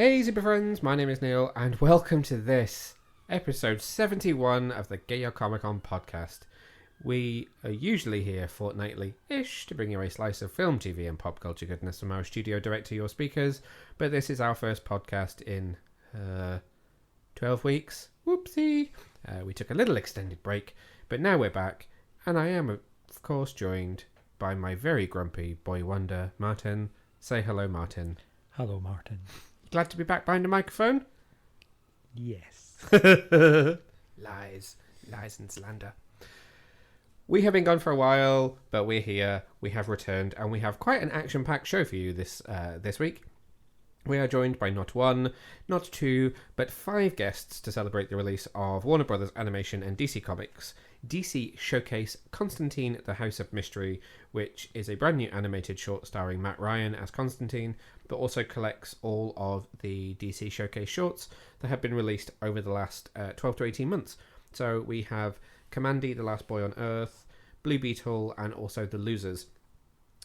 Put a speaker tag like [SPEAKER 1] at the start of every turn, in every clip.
[SPEAKER 1] Hey Super Friends, my name is Neil and welcome to this episode 71 of the Gayer Comic Con podcast. We are usually here fortnightly-ish to bring you a slice of film, TV and pop culture goodness from our studio direct to your speakers, but this is our first podcast in 12 weeks. Whoopsie! We took a little extended break, but now we're back, and I am of course joined by my very grumpy boy wonder, Martin. Say hello, Martin.
[SPEAKER 2] Hello, Martin.
[SPEAKER 1] Glad to be back behind the microphone?
[SPEAKER 2] Yes.
[SPEAKER 1] Lies and slander. We have been gone for a while, but we're here. We have returned, and we have quite an action-packed show for you this week. We are joined by not one, not two, but 5 guests to celebrate the release of Warner Brothers Animation and DC Comics' DC Showcase Constantine, the House of Mystery, which is a brand new animated short starring Matt Ryan as Constantine, but also collects all of the DC Showcase shorts that have been released over the last 12 to 18 months. So we have Kamandi the Last Boy on Earth, Blue Beetle, and also The Losers.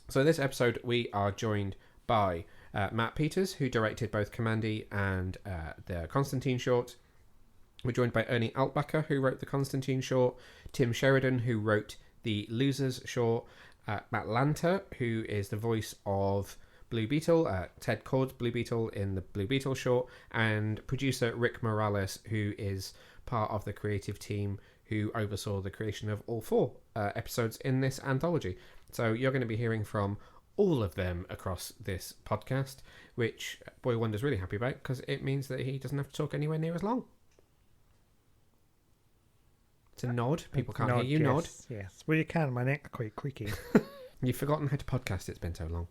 [SPEAKER 1] So in this episode, we are joined by Matt Peters, who directed both Kamandi and the Constantine short. We're joined by Ernie Altbacker, who wrote the Constantine short, Tim Sheridan, who wrote the Losers short, Matt Lanter, who is the voice of Blue Beetle, Ted Cord's Blue Beetle in the Blue Beetle short, and producer Rick Morales, who is part of the creative team who oversaw the creation of all 4 episodes in this anthology. So you're going to be hearing from all of them across this podcast, which Boy Wonder's really happy about because it means that he doesn't have to talk anywhere near as long. It's a nod. People can't hear you nod.
[SPEAKER 2] Yes. Well, you can. My neck's quite creaky.
[SPEAKER 1] You've forgotten how to podcast. It's been so long.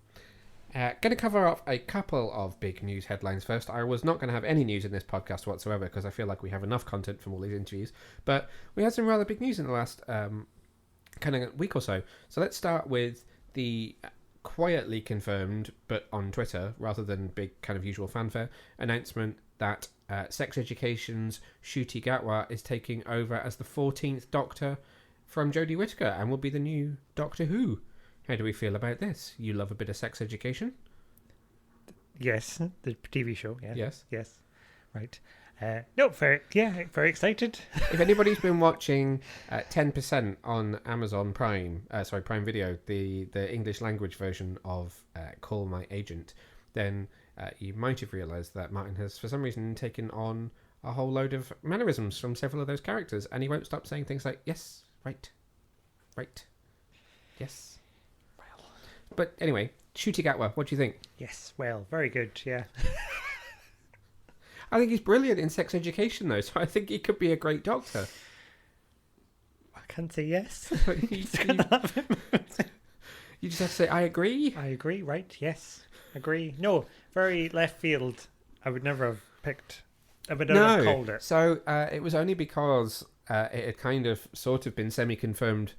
[SPEAKER 1] Going to cover off a couple of big news headlines first. I was not going to have any news in this podcast whatsoever because I feel like we have enough content from all these interviews. But we had some rather big news in the last kind of week or so. So let's start with the quietly confirmed, but on Twitter rather than big kind of usual fanfare, announcement that Sex Education's Ncuti Gatwa is taking over as the 14th Doctor from Jodie Whittaker and will be the new Doctor Who. How do we feel about this? You love a bit of sex education?
[SPEAKER 2] Yes, the TV show. Yeah.
[SPEAKER 1] Yes.
[SPEAKER 2] Right. No, very excited.
[SPEAKER 1] If anybody's been watching 10% on Amazon Prime Video, the English language version of Call My Agent, then you might have realised that Martin has, for some reason, taken on a whole load of mannerisms from several of those characters, and he won't stop saying things like, yes, right, yes. Well. But anyway, Ncuti Gatwa, what do you think?
[SPEAKER 2] Yes, well, very good, yeah.
[SPEAKER 1] I think he's brilliant in sex education, though, so I think he could be a great doctor.
[SPEAKER 2] I can't say yes.
[SPEAKER 1] You just have to say, I agree.
[SPEAKER 2] I agree, right, yes. Agree. No, very left field. I would never have picked. I would never have called it.
[SPEAKER 1] So it was only because it had kind of sort of been semi-confirmed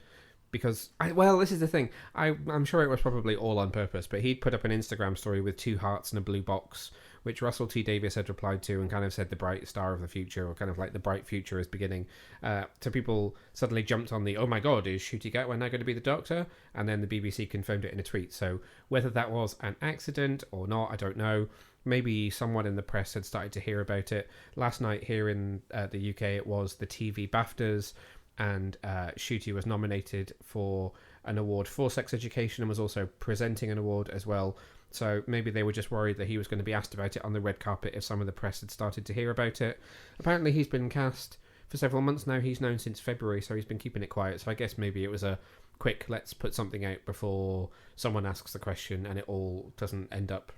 [SPEAKER 1] because, this is the thing. I'm sure it was probably all on purpose, but he'd put up an Instagram story with 2 hearts and a blue box, which Russell T Davies had replied to and kind of said the bright star of the future, or kind of like the bright future is beginning. So people suddenly jumped on the, oh my god, is Ncuti Gatwa now going to be the Doctor? And then the BBC confirmed it in a tweet. So whether that was an accident or not, I don't know. Maybe someone in the press had started to hear about it. Last night here in the UK, it was the TV BAFTAs, and Ncuti was nominated for an award for sex education and was also presenting an award as well. So maybe they were just worried that he was going to be asked about it on the red carpet if some of the press had started to hear about it. Apparently he's been cast for several months now. He's known since February, so he's been keeping it quiet. So I guess maybe it was a quick, let's put something out before someone asks the question and it all doesn't end up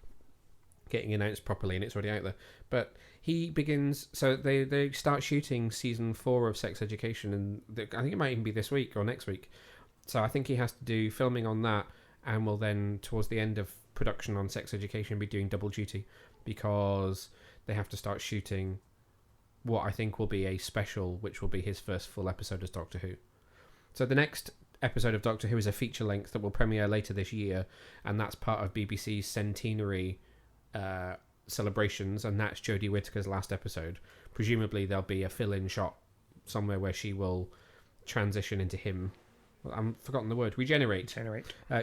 [SPEAKER 1] getting announced properly and it's already out there. But he begins, so they start shooting season 4 of Sex Education, and I think it might even be this week or next week. So I think he has to do filming on that, and will then, towards the end of production on Sex Education, be doing double duty because they have to start shooting what I think will be a special, which will be his first full episode as Doctor Who. So the next episode of Doctor Who is a feature length that will premiere later this year, and that's part of BBC's centenary celebrations, and that's Jodie Whittaker's last episode. Presumably there'll be a fill-in shot somewhere where she will transition into him. I've forgotten the word. Regenerate.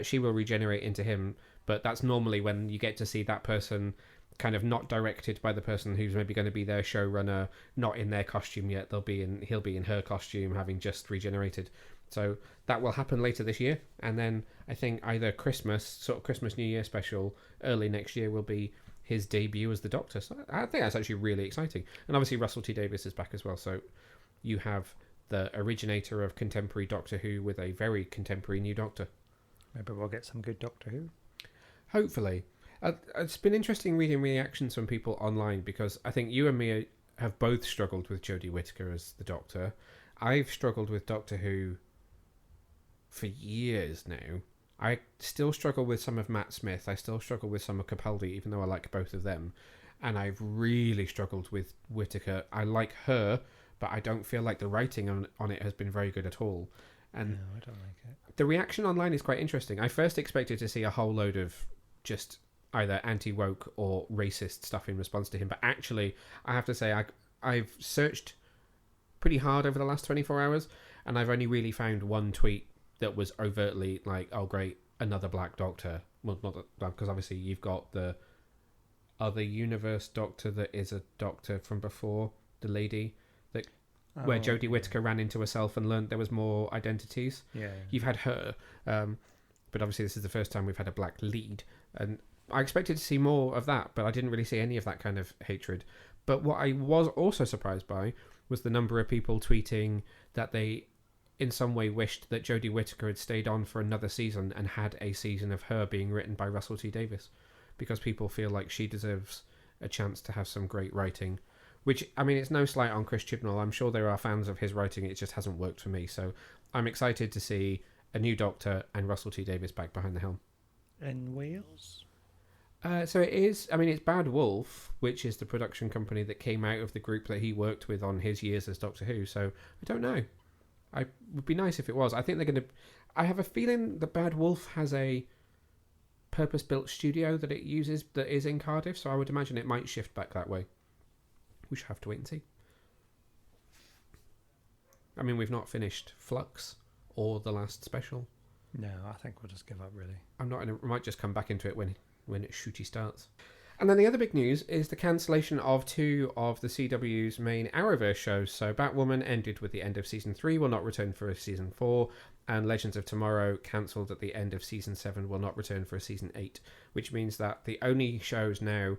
[SPEAKER 1] She will regenerate into him, but that's normally when you get to see that person kind of not directed by the person who's maybe going to be their showrunner, not in their costume yet. He'll be in her costume, having just regenerated. So that will happen later this year, and then I think either Christmas New Year special, early next year will be his debut as the Doctor. So I think that's actually really exciting. And obviously Russell T Davies is back as well. So you have the originator of contemporary Doctor Who with a very contemporary new Doctor.
[SPEAKER 2] Maybe we'll get some good Doctor Who.
[SPEAKER 1] Hopefully. It's been interesting reading reactions from people online, because I think you and me have both struggled with Jodie Whittaker as the Doctor. I've struggled with Doctor Who for years now. I still struggle with some of Matt Smith. I still struggle with some of Capaldi, even though I like both of them. And I've really struggled with Whittaker. I like her, but I don't feel like the writing on it has been very good at all. And
[SPEAKER 2] no, I don't like it.
[SPEAKER 1] The reaction online is quite interesting. I first expected to see a whole load of just either anti-woke or racist stuff in response to him, but actually I have to say I've searched pretty hard over the last 24 hours, and I've only really found one tweet that was overtly like, oh great, another black Doctor. Well, not because obviously you've got the other universe Doctor that is a Doctor from before, the lady that where Jodie Whittaker ran into herself and learned there was more identities.
[SPEAKER 2] Yeah.
[SPEAKER 1] You've had her, but obviously this is the first time we've had a black lead, and I expected to see more of that, but I didn't really see any of that kind of hatred. But what I was also surprised by was the number of people tweeting that they in some way wished that Jodie Whittaker had stayed on for another season and had a season of her being written by Russell T Davies, because people feel like she deserves a chance to have some great writing. Which, I mean, it's no slight on Chris Chibnall. I'm sure there are fans of his writing. It just hasn't worked for me. So I'm excited to see a new Doctor and Russell T Davies back behind the helm.
[SPEAKER 2] In Wales?
[SPEAKER 1] So it is, I mean, it's Bad Wolf, which is the production company that came out of the group that he worked with on his years as Doctor Who. So I don't know. It would be nice if it was. I think they're going to... I have a feeling that Bad Wolf has a purpose-built studio that it uses that is in Cardiff, so I would imagine it might shift back that way. We should have to wait and see. I mean, we've not finished Flux or the last special.
[SPEAKER 2] No, I think we'll just give up, really.
[SPEAKER 1] We might just come back into it when it shooty starts. And then the other big news is the cancellation of 2 of the CW's main Arrowverse shows. So Batwoman ended with the end of Season 3, will not return for Season 4, and Legends of Tomorrow cancelled at the end of Season 7, will not return for Season 8, which means that the only shows now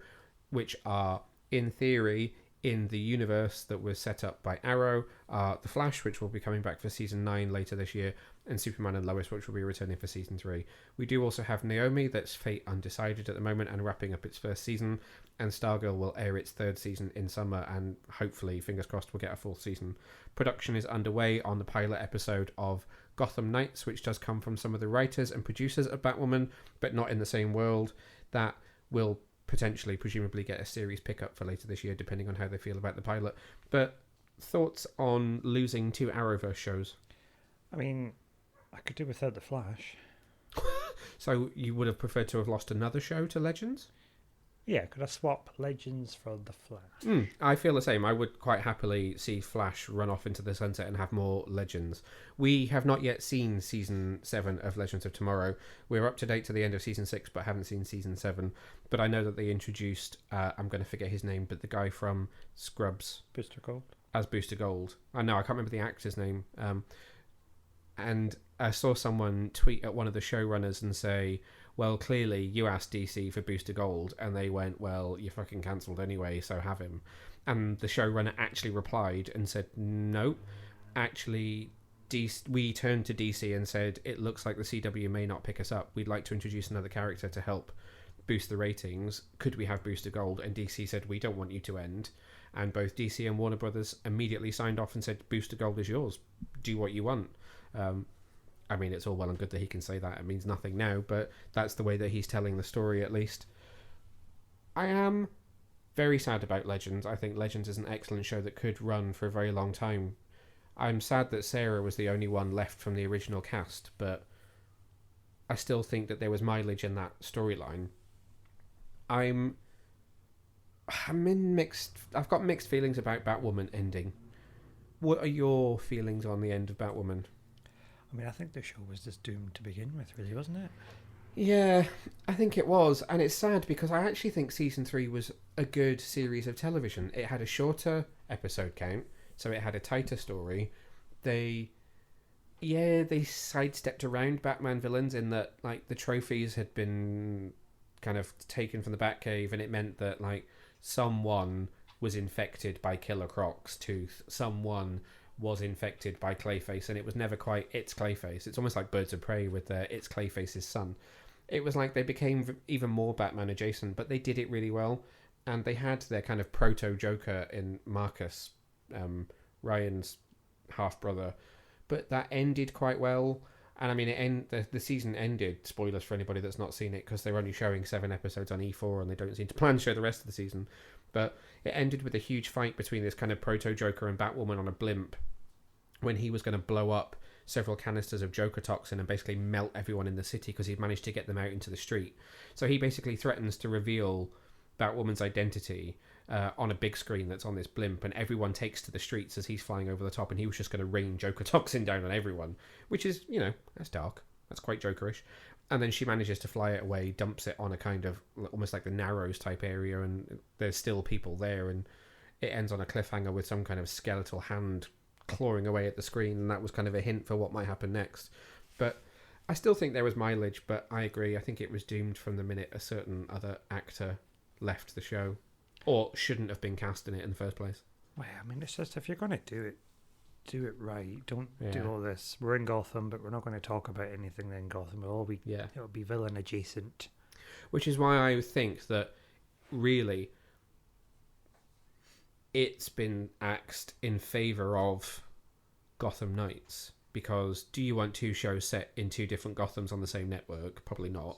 [SPEAKER 1] which are, in theory, in the universe that was set up by Arrow are The Flash, which will be coming back for Season 9 later this year, and Superman and Lois, which will be returning for Season 3. We do also have Naomi, that's fate undecided at the moment and wrapping up its first season, and Stargirl will air its 3rd season in summer, and hopefully, fingers crossed, we'll get a full season. Production is underway on the pilot episode of Gotham Knights, which does come from some of the writers and producers of Batwoman, but not in the same world. That will potentially, presumably, get a series pickup for later this year, depending on how they feel about the pilot. But thoughts on losing 2 Arrowverse shows?
[SPEAKER 2] I mean, I could do without The Flash.
[SPEAKER 1] So you would have preferred to have lost another show to Legends?
[SPEAKER 2] Yeah, could I swap Legends for The Flash?
[SPEAKER 1] I feel the same. I would quite happily see Flash run off into the sunset and have more Legends. We have not yet seen Season 7 of Legends of Tomorrow. We're up to date to the end of Season 6, but haven't seen Season 7. But I know that they introduced, I'm going to forget his name, but the guy from Scrubs.
[SPEAKER 2] Booster Gold?
[SPEAKER 1] As Booster Gold. I know, I can't remember the actor's name. And I saw someone tweet at one of the showrunners and say, well, clearly you asked DC for Booster Gold, and they went, well, you're fucking cancelled anyway, so have him. And the showrunner actually replied and said, no, actually, we turned to DC and said, it looks like the CW may not pick us up. We'd like to introduce another character to help boost the ratings. Could we have Booster Gold? And DC said, we don't want you to end. And both DC and Warner Brothers immediately signed off and said, Booster Gold is yours. Do what you want. I mean, it's all well and good that he can say that. It means nothing now, but that's the way that he's telling the story, at least. I am very sad about Legends. I think Legends is an excellent show that could run for a very long time. I'm sad that Sarah was the only one left from the original cast, but I still think that there was mileage in that storyline. I'm in mixed... I've got mixed feelings about Batwoman ending. What are your feelings on the end of Batwoman?
[SPEAKER 2] I mean, I think the show was just doomed to begin with, really, wasn't it?
[SPEAKER 1] Yeah, I think it was, and it's sad because I actually think season 3 was a good series of television. It had a shorter episode count, so it had a tighter story. They, yeah, they sidestepped around Batman villains in that, like, the trophies had been kind of taken from the Batcave, and it meant that, like, someone was infected by Killer Croc's tooth, someone was infected by Clayface, and it was never quite it's Clayface. It's almost like Birds of Prey with it's Clayface's son. It was like they became even more Batman adjacent, but they did it really well, and they had their kind of proto Joker in Marcus, Ryan's half brother, but that ended quite well. And I mean, the season ended. Spoilers for anybody that's not seen it, because they're only showing 7 episodes on E4, and they don't seem to plan to show the rest of the season. But it ended with a huge fight between this kind of proto Joker and Batwoman on a blimp, when he was going to blow up several canisters of Joker toxin and basically melt everyone in the city because he'd managed to get them out into the street. So he basically threatens to reveal Batwoman's identity on a big screen that's on this blimp, and everyone takes to the streets as he's flying over the top, and he was just going to rain Joker toxin down on everyone, which is, that's dark. That's quite Jokerish. And then she manages to fly it away, dumps it on a kind of almost like the Narrows type area, and there's still people there, and it ends on a cliffhanger with some kind of skeletal hand clawing away at the screen, and that was kind of a hint for what might happen next. But I still think there was mileage, but I agree. I think it was doomed from the minute a certain other actor left the show, or shouldn't have been cast in it in the first place.
[SPEAKER 2] Well, I mean, it's just, if you're going to do it right. Don't do all this. We're in Gotham, but we're not going to talk about anything in Gotham. It'll be villain adjacent.
[SPEAKER 1] Which is why I think that really it's been axed in favour of Gotham Knights, because do you want 2 shows set in 2 different Gothams on the same network? Probably not.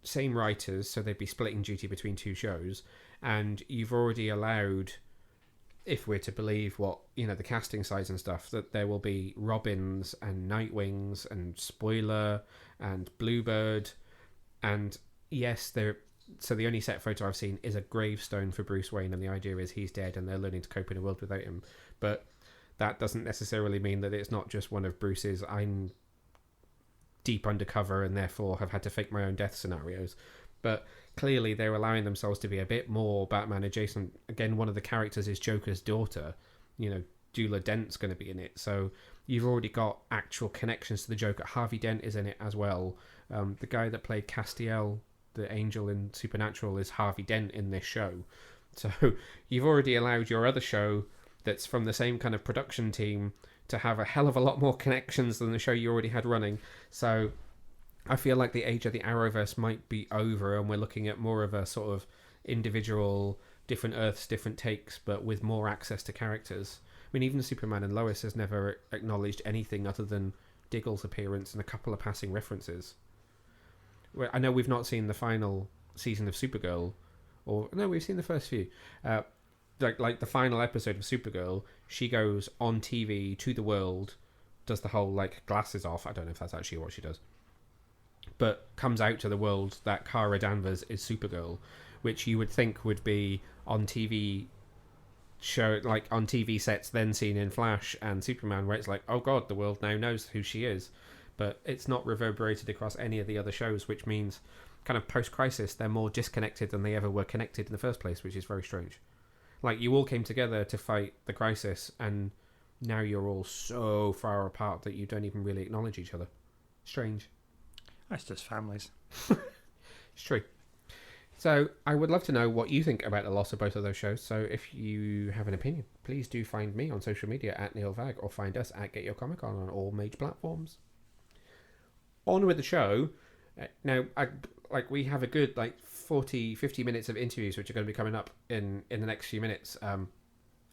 [SPEAKER 1] Same writers, so they'd be splitting duty between 2 shows, and you've already allowed, if we're to believe what, the casting size and stuff, that there will be Robins and Nightwings and Spoiler and Bluebird, and yes, so the only set photo I've seen is a gravestone for Bruce Wayne, and the idea is he's dead and they're learning to cope in a world without him. But that doesn't necessarily mean that it's not just one of Bruce's I'm deep undercover and therefore have had to fake my own death scenarios. But clearly they're allowing themselves to be a bit more Batman adjacent. Again, one of the characters is Joker's daughter. Dula Dent's going to be in it. So you've already got actual connections to the Joker. Harvey Dent is in it as well. The guy that played Castiel, the angel in Supernatural, is Harvey Dent in this show. So you've already allowed your other show that's from the same kind of production team to have a hell of a lot more connections than the show you already had running. So I feel like the age of the Arrowverse might be over, and we're looking at more of a sort of individual, different Earths, different takes, but with more access to characters. I mean, even Superman and Lois has never acknowledged anything other than Diggle's appearance and a couple of passing references. I know we've not seen the final season of Supergirl, or no, we've seen the first few. Like the final episode of Supergirl, she goes on TV to the world, does the whole like glasses off. I don't know if that's actually what she does, but comes out to the world that Kara Danvers is Supergirl, which you would think would be on TV show, like on TV sets, then seen in Flash and Superman, where it's like, oh god, the world now knows who she is. But it's not reverberated across any of the other shows, which means kind of post-crisis they're more disconnected than they ever were connected in the first place, which is very strange. Like, you all came together to fight the crisis, and now you're all so far apart that you don't even really acknowledge each other. Strange.
[SPEAKER 2] That's just families.
[SPEAKER 1] It's true. So I would love to know what you think about the loss of both of those shows. So if you have an opinion, please do find me on social media at Neil Vag, or find us at Get Your Comic on all major platforms. On with the show. Now, we have a good 40-50 minutes of interviews which are going to be coming up in the next few minutes,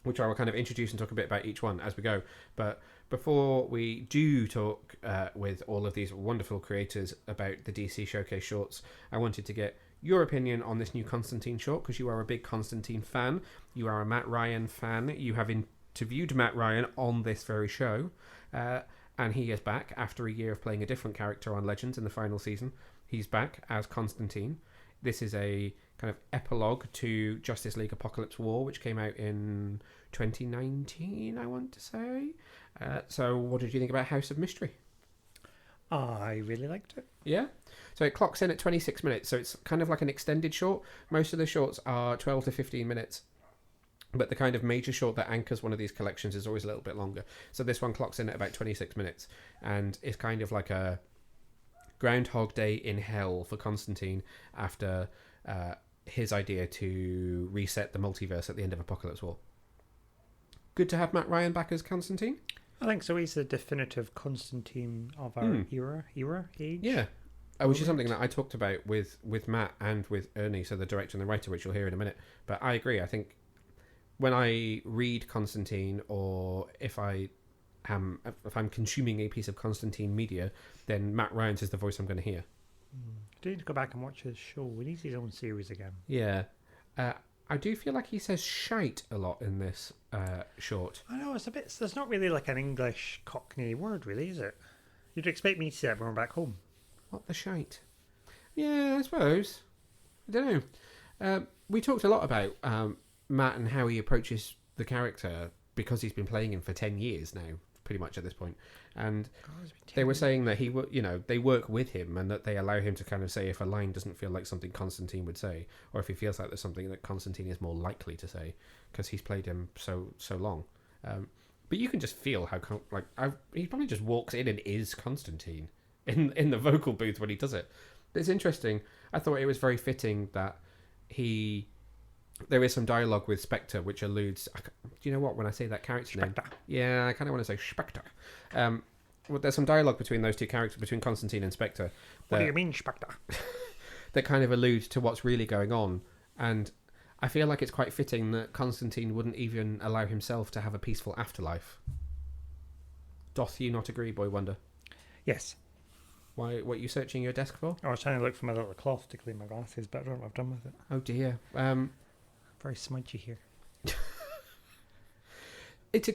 [SPEAKER 1] which I will kind of introduce and talk a bit about each one as we go. But before we do talk with all of these wonderful creators about the DC Showcase shorts, I wanted to get your opinion on this new Constantine short, because you are a big Constantine fan. You are a Matt Ryan fan. You have interviewed Matt Ryan on this very show. And he is back after a year of playing a different character on Legends in the final season. He's back as Constantine. This is a kind of epilogue to Justice League Apocalypse War, which came out in 2019, I want to say. So what did you think about House of Mystery?
[SPEAKER 2] I really liked it.
[SPEAKER 1] Yeah? So it clocks in at 26 minutes, so it's kind of like an extended short. Most of the shorts are 12 to 15 minutes. But the kind of major short that anchors one of these collections is always a little bit longer. So this one clocks in at about 26 minutes. And it's kind of like a Groundhog Day in hell for Constantine after his idea to reset the multiverse at the end of Apocalypse War. Good to have Matt Ryan back as Constantine.
[SPEAKER 2] I think so. He's the definitive Constantine of our age.
[SPEAKER 1] Yeah. Which is something that I talked about with Matt and with Ernie, so the director and the writer, which you'll hear in a minute. But I agree. I think when I read Constantine, or if I'm consuming a piece of Constantine media, then Matt Ryan's is the voice I'm going to hear.
[SPEAKER 2] Do need to go back and watch his show. He needs his own series again.
[SPEAKER 1] Yeah. I do feel like he says shite a lot in this short.
[SPEAKER 2] I know, it's a bit... There's not really like an English Cockney word, really, is it? You'd expect me to say it when we're back home.
[SPEAKER 1] What the shite? Yeah, I suppose. I don't know. We talked a lot about Matt and how he approaches the character because he's been playing him for 10 years now, pretty much at this point. And they were saying that they work with him and that they allow him to kind of say if a line doesn't feel like something Constantine would say, or if he feels like there's something that Constantine is more likely to say because he's played him so long. But you can just feel how he probably just walks in and is Constantine in the vocal booth when he does it. But it's interesting. I thought it was very fitting that there is some dialogue with Spectre which alludes... Do you know what? When I say that character name... Yeah, I kind of want to say Spectre. Well, there's some dialogue between those two characters, between Constantine and Spectre.
[SPEAKER 2] What do you mean, Spectre?
[SPEAKER 1] That kind of alludes to what's really going on. And I feel like it's quite fitting that Constantine wouldn't even allow himself to have a peaceful afterlife. Doth you not agree, Boy Wonder?
[SPEAKER 2] Yes.
[SPEAKER 1] Why? What are you searching your desk for?
[SPEAKER 2] I was trying to look for my little cloth to clean my glasses, but I don't know what I've done with it.
[SPEAKER 1] Oh dear.
[SPEAKER 2] Very smudgy here.
[SPEAKER 1] It's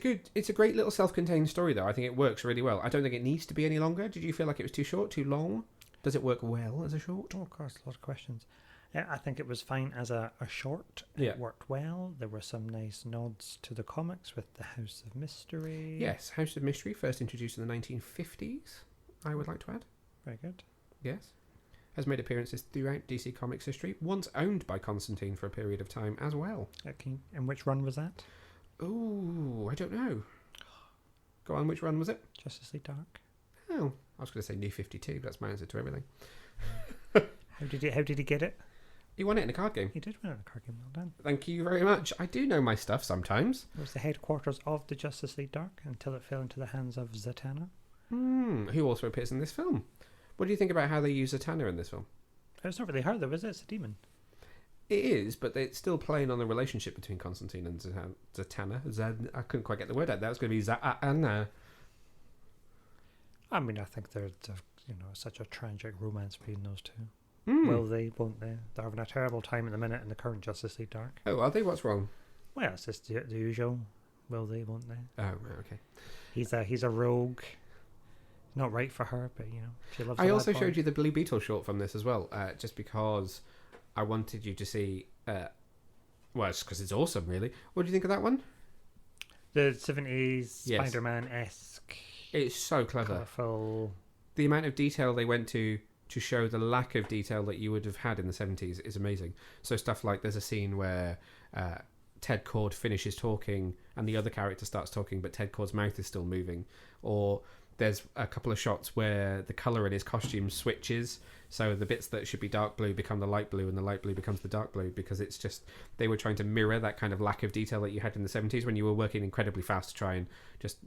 [SPEAKER 1] a great little self-contained story, though. I think it works really well. I don't think it needs to be any longer. Did you feel like it was too short, too long? Does it work well as a short?
[SPEAKER 2] Oh, of course, a lot of questions. Yeah, I think it was fine as a short.
[SPEAKER 1] Yeah.
[SPEAKER 2] It worked well. There were some nice nods to the comics with the House of Mystery.
[SPEAKER 1] Yes, House of Mystery, first introduced in the 1950s, I would like to add.
[SPEAKER 2] Very good.
[SPEAKER 1] Yes. Has made appearances throughout DC Comics history, once owned by Constantine for a period of time as well.
[SPEAKER 2] Okay. And which run was that?
[SPEAKER 1] Oh, I don't know. Go on, which run was it?
[SPEAKER 2] Justice League Dark.
[SPEAKER 1] Oh, I was going to say New 52, but that's my answer to everything.
[SPEAKER 2] How did he get it?
[SPEAKER 1] He won it in a card game.
[SPEAKER 2] He did win it in a card game, well done.
[SPEAKER 1] Thank you very much. I do know my stuff sometimes.
[SPEAKER 2] It was the headquarters of the Justice League Dark until it fell into the hands of Zatanna.
[SPEAKER 1] Who also appears in this film. What do you think about how they use Zatanna in this film?
[SPEAKER 2] It's not really her though, is it? It's a demon.
[SPEAKER 1] It is, but it's still playing on the relationship between Constantine and Zatanna. I couldn't quite get the word out. That was going to be Zatanna.
[SPEAKER 2] I mean, I think there's such a tragic romance between those two. Will they? Won't they? They're having a terrible time at the minute in the current Justice League Dark.
[SPEAKER 1] Oh, are they? What's wrong?
[SPEAKER 2] Well, it's just the usual. Will they? Won't they?
[SPEAKER 1] Oh, right, okay.
[SPEAKER 2] He's a rogue. Not right for her, but she loves.
[SPEAKER 1] I also showed you the Blue Beetle short from this as well, just because I wanted you to see. Well, it's because it's awesome, really. What do you think of that one?
[SPEAKER 2] The 70s Spider-Man-esque.
[SPEAKER 1] It's so clever.
[SPEAKER 2] Colourful.
[SPEAKER 1] The amount of detail they went to show the lack of detail that you would have had in the 70s is amazing. So stuff like there's a scene where Ted Kord finishes talking and the other character starts talking, but Ted Kord's mouth is still moving. Or there's a couple of shots where the colour in his costume switches, so the bits that should be dark blue become the light blue and the light blue becomes the dark blue, because it's just they were trying to mirror that kind of lack of detail that you had in the 70s when you were working incredibly fast to try and just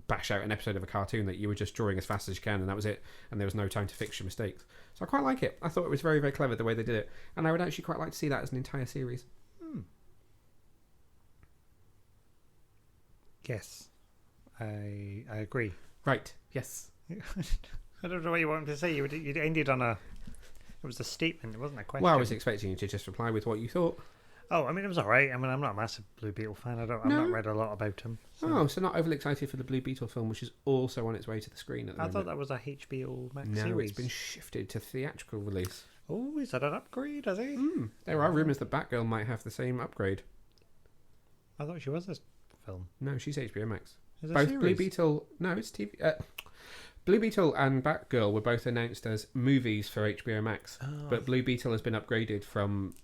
[SPEAKER 1] bash out an episode of a cartoon that you were just drawing as fast as you can, and that was it, and there was no time to fix your mistakes. So I quite like it. I thought it was very, very clever the way they did it, and I would actually quite like to see that as an entire series.
[SPEAKER 2] Yes, I agree.
[SPEAKER 1] Right, yes.
[SPEAKER 2] I don't know what you wanted to say. You ended on it was a statement, it wasn't a question.
[SPEAKER 1] Well, I was expecting you to just reply with what you thought.
[SPEAKER 2] Oh, I mean, it was alright. I mean, I'm not a massive Blue Beetle fan. I've not read a lot about him.
[SPEAKER 1] So not overly excited for the Blue Beetle film, which is also on its way to the screen at the moment.
[SPEAKER 2] I thought that was a HBO Max series.
[SPEAKER 1] No, it's been shifted to theatrical release.
[SPEAKER 2] Oh, is that an upgrade, is it?
[SPEAKER 1] There are rumours that Batgirl might have the same upgrade.
[SPEAKER 2] I thought she was a film.
[SPEAKER 1] No, she's HBO Max.
[SPEAKER 2] Is it
[SPEAKER 1] Both
[SPEAKER 2] series?
[SPEAKER 1] Blue Beetle... No, it's TV... Blue Beetle and Batgirl were both announced as movies for HBO Max, but Blue Beetle has been upgraded from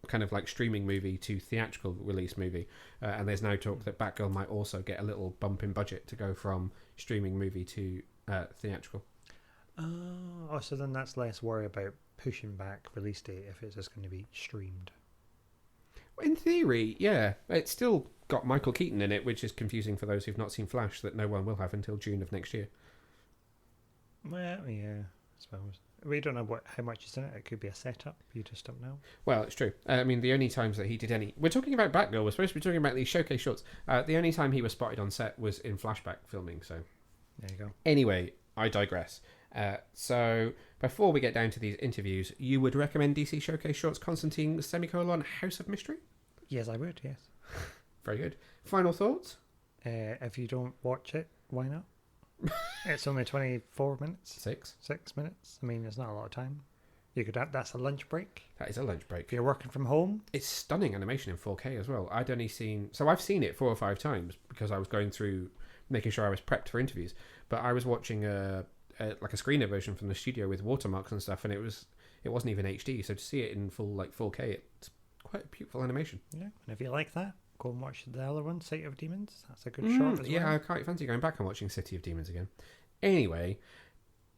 [SPEAKER 1] kind of like streaming movie to theatrical release movie, and there's now talk that Batgirl might also get a little bump in budget to go from streaming movie to theatrical.
[SPEAKER 2] Oh, so then that's less worry about pushing back release date if it's just going to be streamed.
[SPEAKER 1] In theory, yeah. It's still got Michael Keaton in it, which is confusing for those who've not seen Flash, that no one will have until June of next year.
[SPEAKER 2] Well, yeah, I suppose. We don't know how much is in it. It could be a setup. You just don't know.
[SPEAKER 1] Well, it's true. I mean, the only times that he did any... We're talking about Batgirl. We're supposed to be talking about these showcase shorts. The only time he was spotted on set was in flashback filming, so...
[SPEAKER 2] There you go.
[SPEAKER 1] Anyway, I digress. So, before we get down to these interviews, you would recommend DC Showcase Shorts Constantine, House of Mystery?
[SPEAKER 2] Yes, I would, yes.
[SPEAKER 1] Very good. Final thoughts?
[SPEAKER 2] If you don't watch it, why not? It's only 24 minutes.
[SPEAKER 1] 6
[SPEAKER 2] minutes. I mean, it's not a lot of time. You could have, that's a lunch break.
[SPEAKER 1] That is a lunch break.
[SPEAKER 2] If you're working from home.
[SPEAKER 1] It's stunning animation in 4K as well. I'd only seen... So I've seen it 4 or 5 times because I was going through, making sure I was prepped for interviews. But I was watching like a screener version from the studio with watermarks and stuff, and it wasn't even HD. So to see it in full 4K, it's quite a beautiful animation.
[SPEAKER 2] Yeah, and if you like that, go and watch the other one, City of Demons. That's a good shot as well.
[SPEAKER 1] Yeah, I quite fancy going back and watching City of Demons again. Anyway,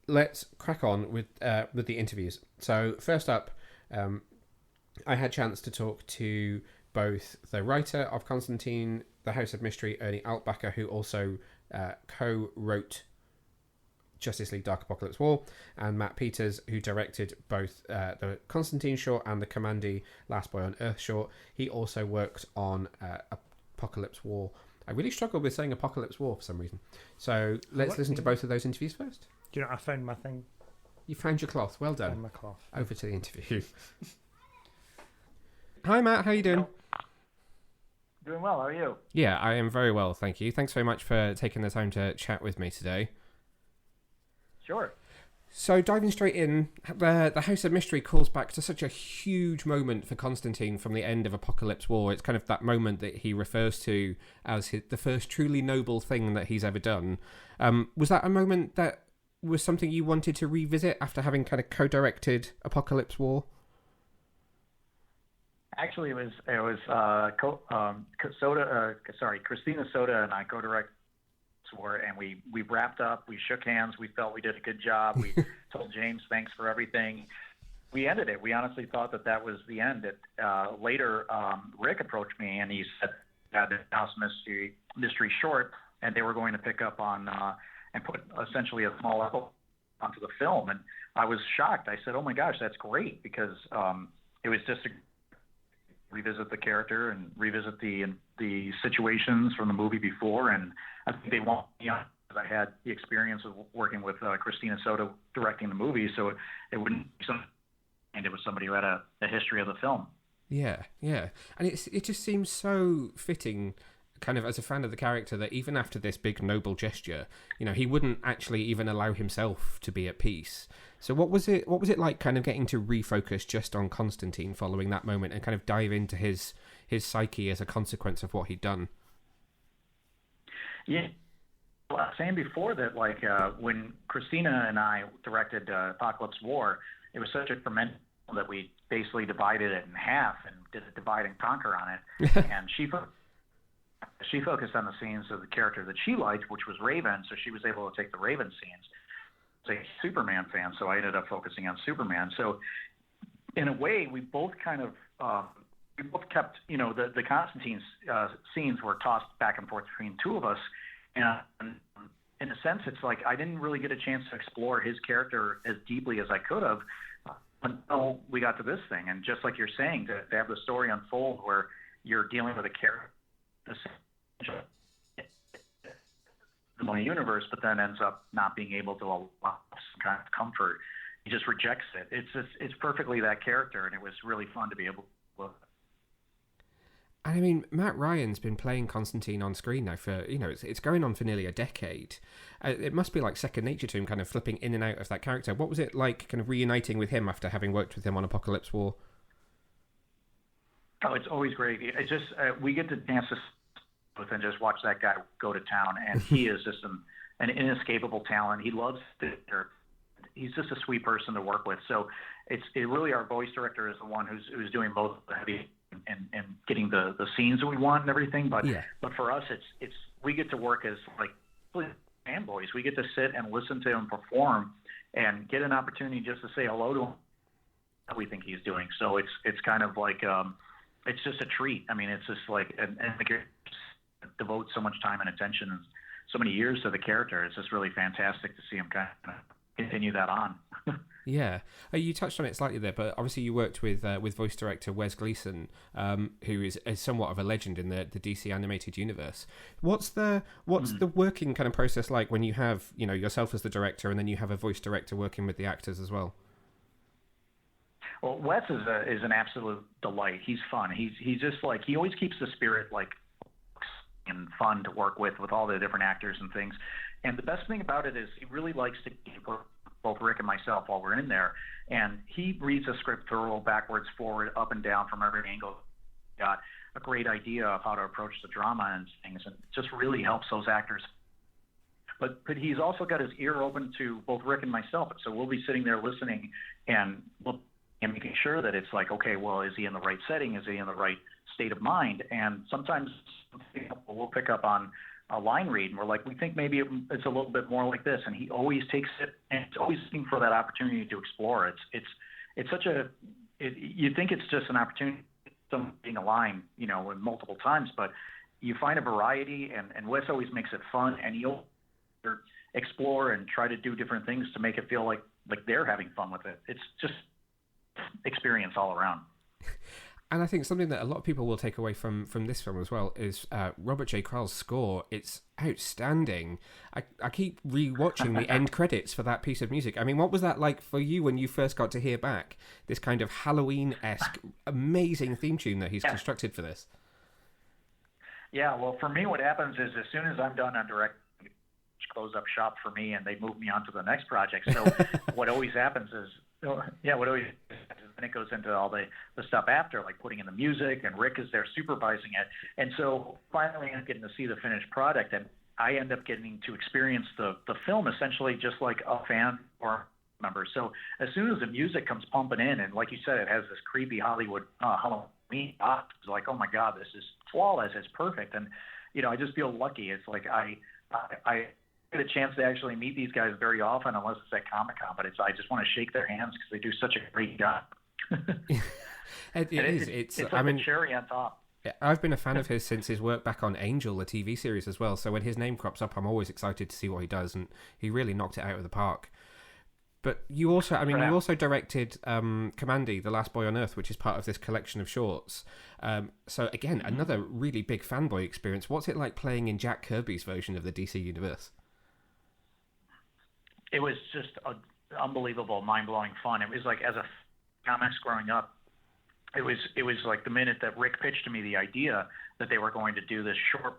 [SPEAKER 1] let's crack on with the interviews. So first up, I had a chance to talk to both the writer of Constantine, The House of Mystery, Ernie Altbacker, who also co-wrote Justice League Dark Apocalypse War, and Matt Peters, who directed both the Constantine short and the Kamandi Last Boy on Earth short. He also worked on Apocalypse War. I really struggled with saying Apocalypse War for some reason. So let's listen to both of those interviews first.
[SPEAKER 2] Do you know, I found my thing.
[SPEAKER 1] You found your cloth. Well done.
[SPEAKER 2] I found my cloth.
[SPEAKER 1] Over to the interview. Hi, Matt. How are you doing?
[SPEAKER 3] Doing well. How are you?
[SPEAKER 1] Yeah, I am very well, thank you. Thanks very much for taking the time to chat with me today.
[SPEAKER 3] Sure.
[SPEAKER 1] So diving straight in, the House of Mystery calls back to such a huge moment for Constantine from the end of Apocalypse War. It's kind of that moment that he refers to as the first truly noble thing that he's ever done. Was that a moment that was something you wanted to revisit after having kind of co-directed Apocalypse War?
[SPEAKER 3] Actually, it was Christina Soda and I co-directed War, and we wrapped up. We shook hands. We felt we did a good job. We told James thanks for everything. We ended it. We honestly thought that was the end. Later, Rick approached me and he said that the House Mystery short, and they were going to pick up on and put essentially a small episode onto the film. And I was shocked. I said, "Oh my gosh, that's great," because it was just to revisit the character and revisit the situations from the movie before. And I think they want me on because I had the experience of working with Christina Soto directing the movie, so it wouldn't be something. And it was somebody who had a history of the film.
[SPEAKER 1] Yeah, and it just seems so fitting, kind of as a fan of the character, that even after this big noble gesture, he wouldn't actually even allow himself to be at peace. So what was it like, kind of getting to refocus just on Constantine following that moment and kind of dive into his psyche as a consequence of what he'd done?
[SPEAKER 3] Yeah, well, I was saying before that, when Christina and I directed Apocalypse War, it was such a tremendous that we basically divided it in half and did a divide and conquer on it. And she focused on the scenes of the character that she liked, which was Raven, so she was able to take the Raven scenes. I was a Superman fan, so I ended up focusing on Superman. So in a way, we both kind of kept, the Constantine scenes were tossed back and forth between two of us. And in a sense, it's like I didn't really get a chance to explore his character as deeply as I could have until we got to this thing. And just like you're saying, to have the story unfold where you're dealing with a character the universe, but then ends up not being able to allow some kind of comfort. He just rejects it. It's perfectly that character, and it was really fun to be able to look.
[SPEAKER 1] I mean, Matt Ryan's been playing Constantine on screen now for, it's going on for nearly a decade. It must be like second nature to him, kind of flipping in and out of that character. What was it like kind of reuniting with him after having worked with him on Apocalypse War?
[SPEAKER 3] Oh, it's always great. It's just, we get to dance and just watch that guy go to town, and he is just an inescapable talent. He loves he's just a sweet person to work with. So it really, our voice director is the one who's doing both the heavy and getting the scenes that we want and everything. But for us, it's we get to work as like fanboys. We get to sit and listen to him perform and get an opportunity just to say hello to him. What we think he's doing. So it's kind of like it's just a treat. I mean, it's just like and devote so much time and attention and so many years to the character. It's just really fantastic to see him kind of continue that on.
[SPEAKER 1] Yeah, you touched on it slightly there, but obviously you worked with voice director Wes Gleason, who is somewhat of a legend in the DC animated universe. What's the working kind of process like when you have, you know, yourself as the director and then you have a voice director working with the actors as well?
[SPEAKER 3] Well, Wes is an absolute delight. He's fun. He's just like, he always keeps the spirit like and fun to work with all the different actors and things. And the best thing about it is he really likes to keep both Rick and myself while we're in there. And he reads the script thorough, backwards, forward, up and down from every angle. Got a great idea of how to approach the drama and things, and it just really helps those actors. But he's also got his ear open to both Rick and myself. So we'll be sitting there listening and making sure that it's like, okay, well, is he in the right setting? Is he in the right state of mind? And sometimes we'll pick up on a line read, and we're like, we think maybe it's a little bit more like this. And he always takes it, and it's always looking for that opportunity to explore. It's such a, you think it's just an opportunity, being a line, you know, multiple times, but you find a variety, and Wes always makes it fun, and he'll explore and try to do different things to make it feel like they're having fun with it. It's just experience all around.
[SPEAKER 1] And I think something that a lot of people will take away from this film as well is Robert J. Krall's score. It's outstanding. I keep rewatching the end credits for that piece of music. I mean, what was that like for you when you first got to hear back this kind of Halloween-esque, amazing theme tune that he's constructed for this?
[SPEAKER 3] Yeah, well, for me, what happens is as soon as I'm done on direct, close up shop for me, and they move me on to the next project. So what always happens is, and it goes into all the stuff after, like putting in the music, and Rick is there supervising it. And so finally I'm getting to see the finished product, and I end up getting to experience the film essentially just like a fan or member. So as soon as the music comes pumping in, and like you said, it has this creepy Hollywood Halloween, it's like, oh my God, this is flawless. It's perfect. And, you know, I just feel lucky. It's like I get a chance to actually meet these guys very often, unless it's at Comic-Con, but I just want to shake their hands because they do such a great job. It's like a cherry on top.
[SPEAKER 1] I've been a fan of his since his work back on Angel, the TV series as well. So when his name crops up, I'm always excited to see what he does, and he really knocked it out of the park. But you also, you also directed Kamandi, The Last Boy on Earth, which is part of this collection of shorts. So again, another really big fanboy experience. What's it like playing in Jack Kirby's version of the DC universe?
[SPEAKER 3] It was just unbelievable, mind-blowing fun. It was like, as a comics growing up, it was like the minute that Rick pitched to me the idea that they were going to do this short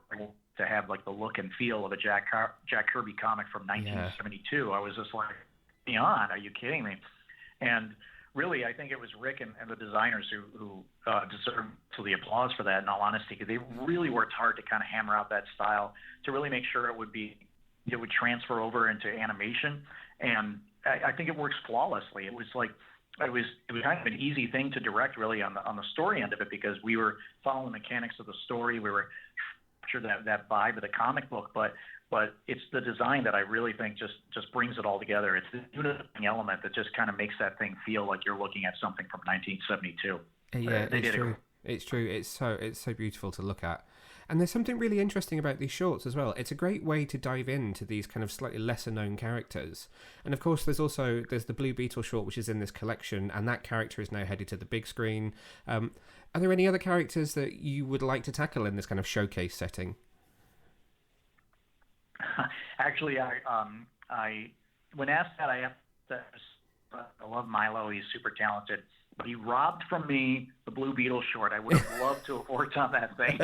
[SPEAKER 3] to have like the look and feel of a Jack Kirby comic from 1972, I was just like, beyond, are you kidding me? And really, I think it was Rick and the designers who deserve the applause for that, in all honesty, because they really worked hard to kind of hammer out that style to really make sure it would transfer over into animation. And I think it works flawlessly. It was kind of an easy thing to direct, really, on the story end of it, because we were following the mechanics of the story. We were sure that vibe of the comic book, but it's the design that I really think just brings it all together. It's the unifying element that just kind of makes that thing feel like you're looking at something from 1972.
[SPEAKER 1] Yeah, it's true. It's true. It's so beautiful to look at. And there's something really interesting about these shorts as well. It's a great way to dive into these kind of slightly lesser known characters. And of course, there's the Blue Beetle short, which is in this collection, and that character is now headed to the big screen. Are there any other characters that you would like to tackle in this kind of showcase setting?
[SPEAKER 3] Actually, I when asked that, I have to. I love Milo. He's super talented. But he robbed from me the Blue Beetle short. I would have loved to have worked on that thing,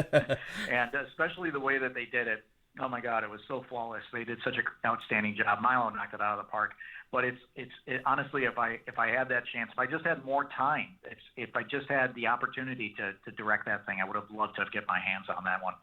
[SPEAKER 3] and especially the way that they did it. Oh my God, it was so flawless. They did such an outstanding job. Milo knocked it out of the park. But honestly, if I had that chance, if I just had more time, if I just had the opportunity to direct that thing, I would have loved to get my hands on that one.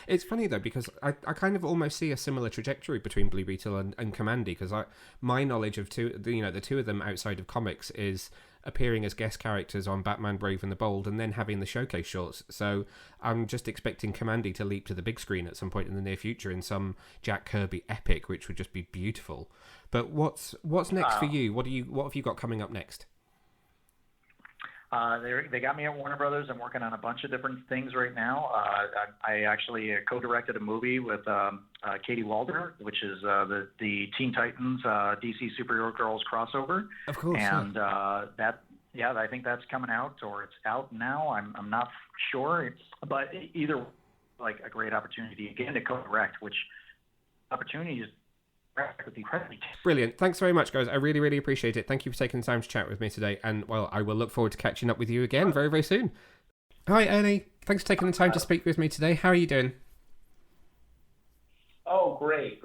[SPEAKER 1] It's funny though, because I kind of almost see a similar trajectory between Blue Beetle and Kamandi, because my knowledge of the two of them outside of comics is appearing as guest characters on Batman Brave and the Bold, and then having the showcase shorts. So I'm just expecting Kamandi to leap to the big screen at some point in the near future in some Jack Kirby epic, which would just be beautiful. But what's next for you? What have you got coming up next?
[SPEAKER 3] They got me at Warner Brothers. I'm working on a bunch of different things right now. I actually co-directed a movie with Katie Walder, which is the Teen Titans DC Superhero Girls crossover.
[SPEAKER 1] Of course.
[SPEAKER 3] And I think that's coming out, or it's out now. I'm not sure, but either like a great opportunity again to co-direct, which opportunity is incredibly
[SPEAKER 1] brilliant. Thanks very much, guys. I really, really appreciate it. Thank you for taking the time to chat with me today, and well, I will look forward to catching up with you again very, very soon. Hi, Ernie. Thanks for taking the time to speak with me today. How are you doing?
[SPEAKER 4] Oh, great.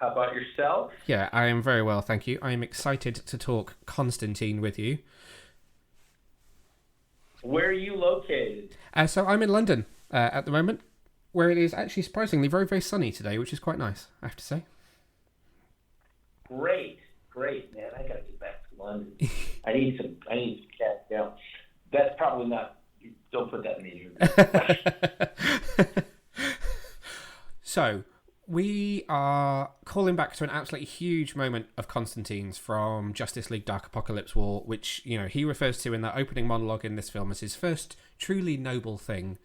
[SPEAKER 4] How about yourself?
[SPEAKER 1] Yeah, I am very well, thank you. I am excited to talk Constantine with you.
[SPEAKER 4] Where are you located?
[SPEAKER 1] So I'm in London at the moment, where it is actually surprisingly very, very sunny today, which is quite nice, I have to say.
[SPEAKER 4] Great, man. I gotta get back to London. I need some cash down. That's probably not. Don't put that in the
[SPEAKER 1] So we are calling back to an absolutely huge moment of Constantine's from Justice League Dark Apocalypse War, which he refers to in that opening monologue in this film as his first truly noble thing.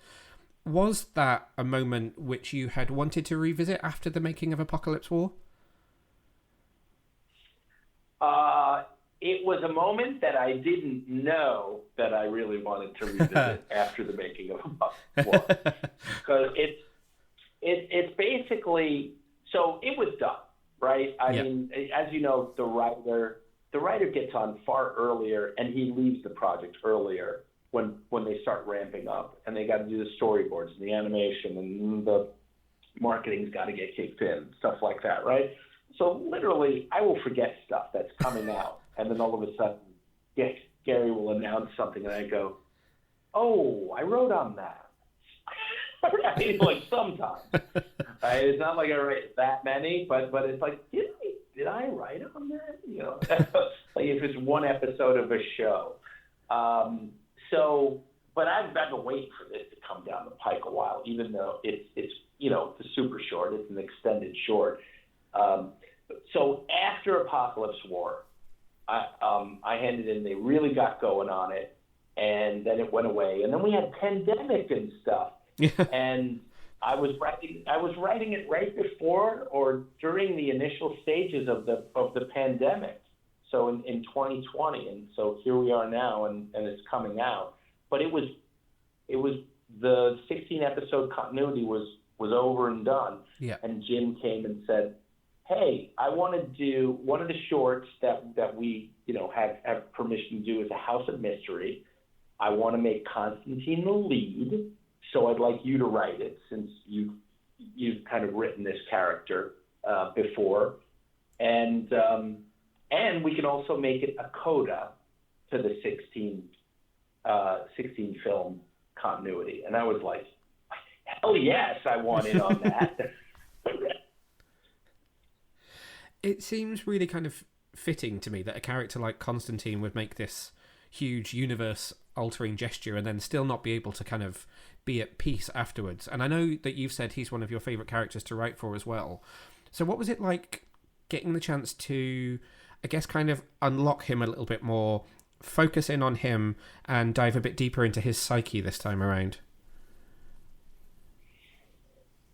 [SPEAKER 1] Was that a moment which you had wanted to revisit after the making of Apocalypse War?
[SPEAKER 4] It was a moment that I didn't know that I really wanted to revisit after the making of Apocalypse War. Because it's basically, so it was done, right? I mean, as you know, the writer gets on far earlier, and he leaves the project earlier when they start ramping up, and they got to do the storyboards and the animation, and the marketing's got to get kicked in, stuff like that, right? So literally, I will forget stuff that's coming out, and then all of a sudden, Gary will announce something, and I go, "Oh, I wrote on that." Right? Like sometimes, it's not like I write that many, but it's like, did I write on that? Like if it's one episode of a show. But I've got to wait for this to come down the pike a while, even though it's the super short, it's an extended short. So after Apocalypse War, I handed in. They really got going on it, and then it went away. And then we had pandemic and stuff. And I was writing it right before or during the initial stages of the pandemic. So in 2020, and so here we are now, and it's coming out. But it was the 16 episode continuity was over and done.
[SPEAKER 1] Yeah.
[SPEAKER 4] And Jim came and said, "Hey, I want to do one of the shorts that we have permission to do as a House of Mystery. I want to make Constantine the lead, so I'd like you to write it since you've kind of written this character before, and we can also make it a coda to the 16 film continuity." And I was like, "Hell yes, I want in on that."
[SPEAKER 1] It seems really kind of fitting to me that a character like Constantine would make this huge universe-altering gesture and then still not be able to kind of be at peace afterwards. And I know that you've said he's one of your favourite characters to write for as well. So what was it like getting the chance to, I guess, kind of unlock him a little bit more, focus in on him, and dive a bit deeper into his psyche this time around?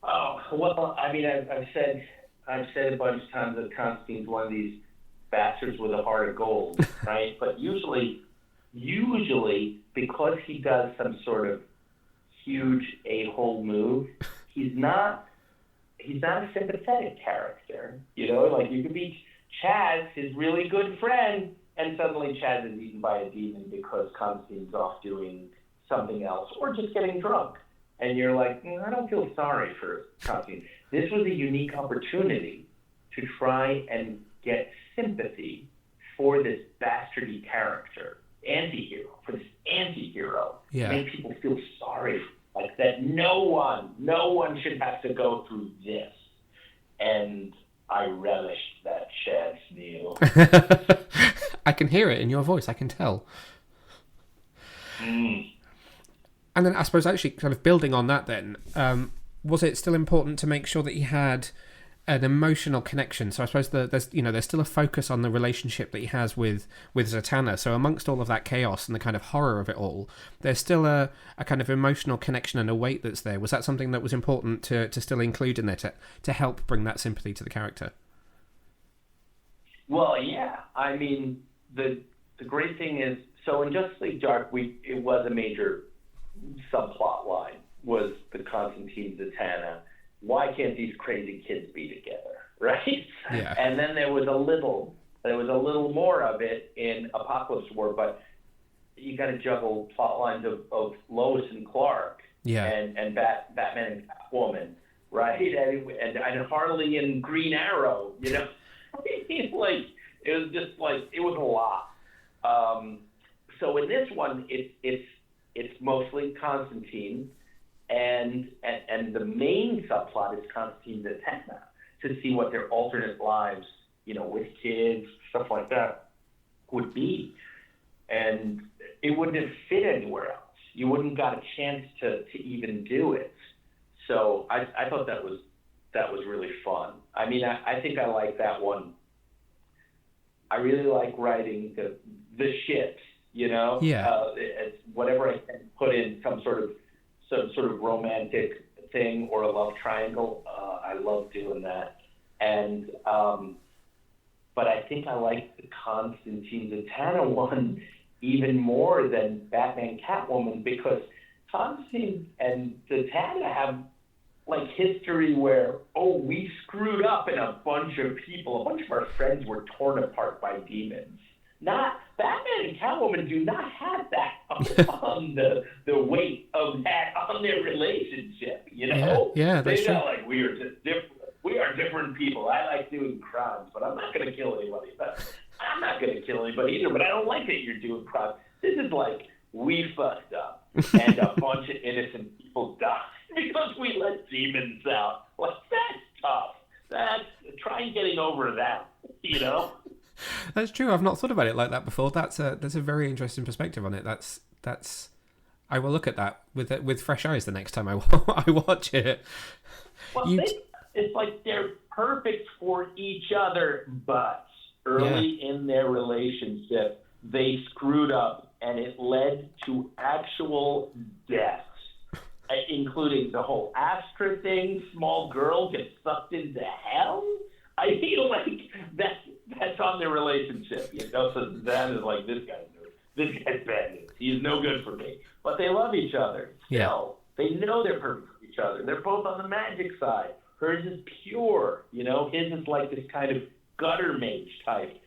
[SPEAKER 4] Oh, well, I mean, I've said a bunch of times that Constantine's one of these bastards with a heart of gold, right? But usually, because he does some sort of huge a-hole move, he's not a sympathetic character. Like you could be Chaz, his really good friend, and suddenly Chaz is eaten by a demon because Constantine's off doing something else or just getting drunk. and you're like, I don't feel sorry for Constantine. This was a unique opportunity to try and get sympathy for this bastardy character, for this anti-hero.
[SPEAKER 1] Yeah.
[SPEAKER 4] Make people feel sorry, like that no one should have to go through this. And I relished that chance, Neil.
[SPEAKER 1] I can hear it in your voice, I can tell. And then I suppose actually kind of building on that then, was it still important to make sure that he had an emotional connection? So I suppose there's still a focus on the relationship that he has with Zatanna. So amongst all of that chaos and the kind of horror of it all, there's still a kind of emotional connection and a weight that's there. Was that something that was important to still include in there to help bring that sympathy to the character?
[SPEAKER 4] Well, yeah. I mean, the great thing is, so in Justice League Dark, it was a major subplot line, was the Constantine Zatanna. Why can't these crazy kids be together, right?
[SPEAKER 1] Yeah.
[SPEAKER 4] And then there was a little more of it in Apocalypse War, but you got to juggle plot lines of Lois and Clark, and Batman and Catwoman, right? And Harley and Green Arrow, you know. It was a lot. So in this one, it's mostly Constantine. And the main subplot is Constantine and Zatanna, to see what their alternate lives, you know, with kids, stuff like that, would be. And it wouldn't have fit anywhere else. You wouldn't got a chance to even do it. So I thought that was really fun. I mean, I think I like that one. I really like writing the ships, you know?
[SPEAKER 1] Yeah.
[SPEAKER 4] It's whatever I can put in some sort of romantic thing or a love triangle. I love doing that. And but I think I like the Constantine Zatanna one even more than Batman Catwoman, because Constantine and Zatanna have like history where, we screwed up and a bunch of our friends were torn apart by demons. Not Batman and Catwoman do not have that on the weight of that on their relationship, you know?
[SPEAKER 1] Yeah, that's true.
[SPEAKER 4] They're like, we are just different. We are different people. I like doing crimes, but I'm not going to kill anybody. I'm not going to kill anybody either, but I don't like that you're doing crimes. This is like, we fucked up, and a bunch of innocent people died because we let demons out. Like, that's tough. Try getting over that, you know?
[SPEAKER 1] That's true. I've not thought about it like that before. That's a very interesting perspective on it. That's I will look at that with fresh eyes the next time I watch it.
[SPEAKER 4] Well, it's like they're perfect for each other, but early in their relationship, they screwed up, and it led to actual deaths, including the whole Astra thing. Small girl gets sucked into hell. I feel like that's on their relationship, you know. So that is like, this guy's bad news. He's no good for me. But they love each other. Still, they know they're perfect for each other. They're both on the magic side. Hers is pure, you know. His is like this kind of gutter mage type.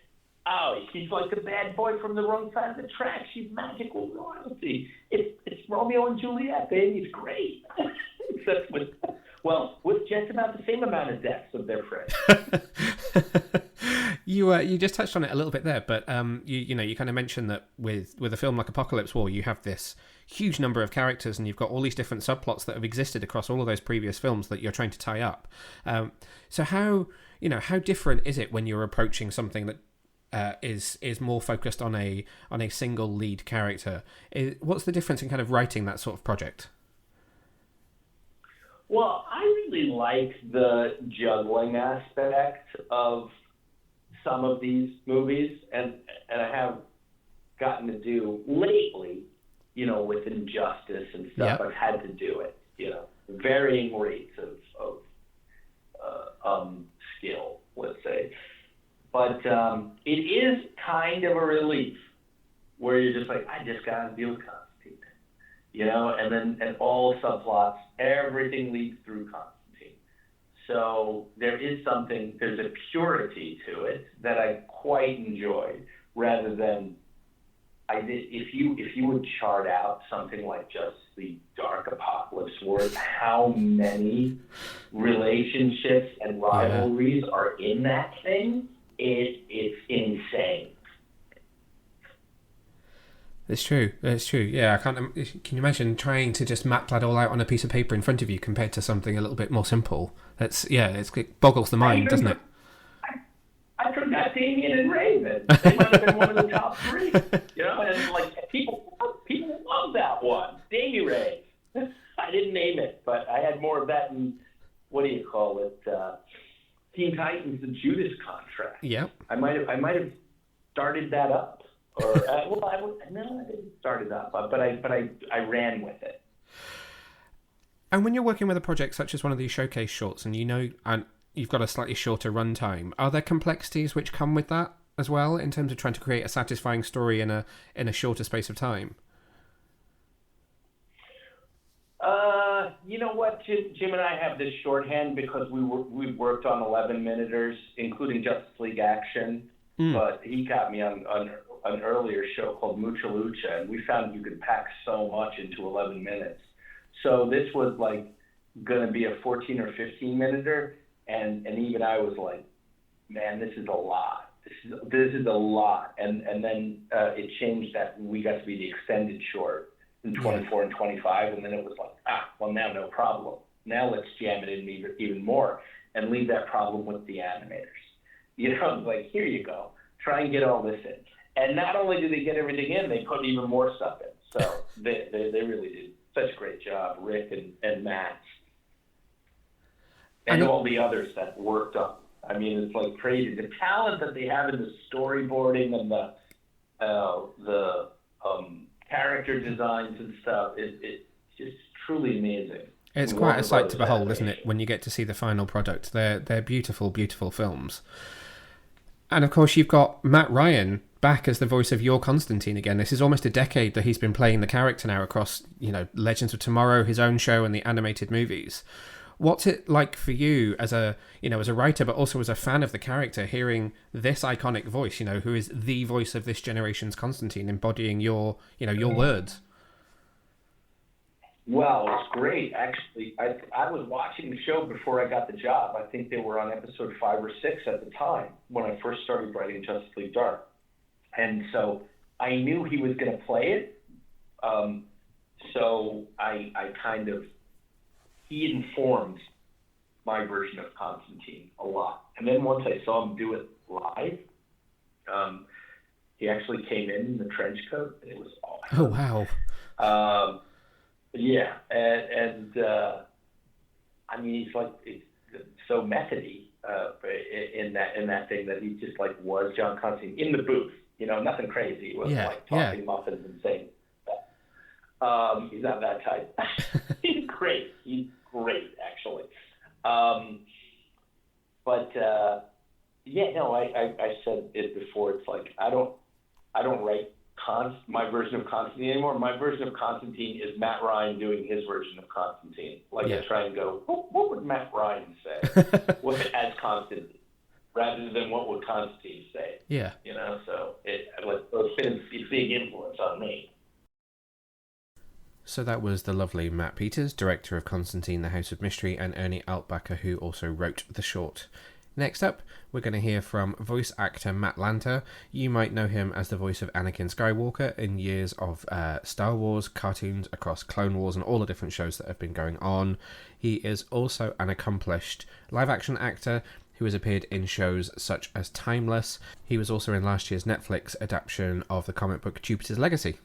[SPEAKER 4] He's like the bad boy from the wrong side of the track. She's magical royalty. It's Romeo and Juliet, baby. It's great. Except with just about the same amount of deaths of their friends.
[SPEAKER 1] You just touched on it a little bit there, but you kind of mentioned that with a film like Apocalypse War, you have this huge number of characters, and you've got all these different subplots that have existed across all of those previous films that you're trying to tie up. So how different is it when you're approaching something that is more focused on a single lead character? What's the difference in kind of writing that sort of project?
[SPEAKER 4] Well, I really like the juggling aspect of some of these movies, and I have gotten to do lately, you know, with Injustice and stuff. I've had to do it, you know, varying rates of skill, let's say. But it is kind of a relief where you're just like, I just got to deal with Constantine, you know, and all subplots, everything leads through Constantine. So there's a purity to it that I quite enjoyed, rather than if you would chart out something like just the Dark Apocalypse Wars, how many relationships and rivalries are in that thing? It's insane.
[SPEAKER 1] It's true. Yeah, can you imagine trying to just map that all out on a piece of paper in front of you compared to something a little bit more simple? It boggles the mind, doesn't it?
[SPEAKER 4] I forgot Damien and Raven. They might have been one of the top three. And like people love that one. Davy Ray. I didn't name it, but I had more of that in, what do you call it? Teen Titans: The Judas Contract.
[SPEAKER 1] Yeah.
[SPEAKER 4] I might have started that up. Or I didn't start it up, but I ran with it.
[SPEAKER 1] And when you're working with a project such as one of these showcase shorts, and you've got a slightly shorter runtime, are there complexities which come with that as well in terms of trying to create a satisfying story in a shorter space of time?
[SPEAKER 4] You know what, Jim and I have this shorthand because we've worked on 11-minuters, including Justice League Action, but he got me on an earlier show called Mucha Lucha, and we found you could pack so much into 11 minutes. So this was like going to be a 14 or 15-minuter, and even I was like, man, this is a lot. This is a lot. And then it changed that we got to be the extended short in 24 and 25, and then it was like, well, now no problem. Now let's jam it in even more and leave that problem with the animators. Like, here you go. Try and get all this in. And not only did they get everything in, they put even more stuff in. So they really did such a great job, Rick and Matt. And all the others that worked on. I mean, it's like crazy. The talent that they have in the storyboarding and the character designs and stuff, it's just truly amazing.
[SPEAKER 1] It's quite a sight to behold, isn't it, when you get to see the final product. They're beautiful, beautiful films. And of course, you've got Matt Ryan back as the voice of your Constantine again. This is almost a decade that he's been playing the character now across, Legends of Tomorrow, his own show, and the animated movies. What's it like for you as a writer, but also as a fan of the character, hearing this iconic voice, who is the voice of this generation's Constantine, embodying your words?
[SPEAKER 4] Well, it's great. Actually, I was watching the show before I got the job. I think they were on episode 5 or 6 at the time when I first started writing Justice League Dark. And so I knew he was going to play it. So I he informed my version of Constantine a lot. And then once I saw him do it live, he actually came in the trench coat, and it was awesome.
[SPEAKER 1] Oh, wow.
[SPEAKER 4] Yeah, and I mean, he's like so methody in that thing that he just like was John Constantine in the booth. Nothing crazy. It wasn't like tossing muffins and saying that. He's not that type. He's great. He's great, actually. I said it before. It's like I don't write my version of Constantine anymore. My version of Constantine is Matt Ryan doing his version of Constantine. I try and go, what would Matt Ryan say as Constantine, rather than what would Constantine say?
[SPEAKER 1] Yeah.
[SPEAKER 4] So it's been a big influence on me.
[SPEAKER 1] So that was the lovely Matt Peters, director of Constantine, the House of Mystery, and Ernie Altbacker, who also wrote the short. Next up, we're going to hear from voice actor Matt Lanter. You might know him as the voice of Anakin Skywalker in years of Star Wars cartoons across Clone Wars and all the different shows that have been going on. He is also an accomplished live-action actor who has appeared in shows such as Timeless. He was also in last year's Netflix adaptation of the comic book Jupiter's Legacy.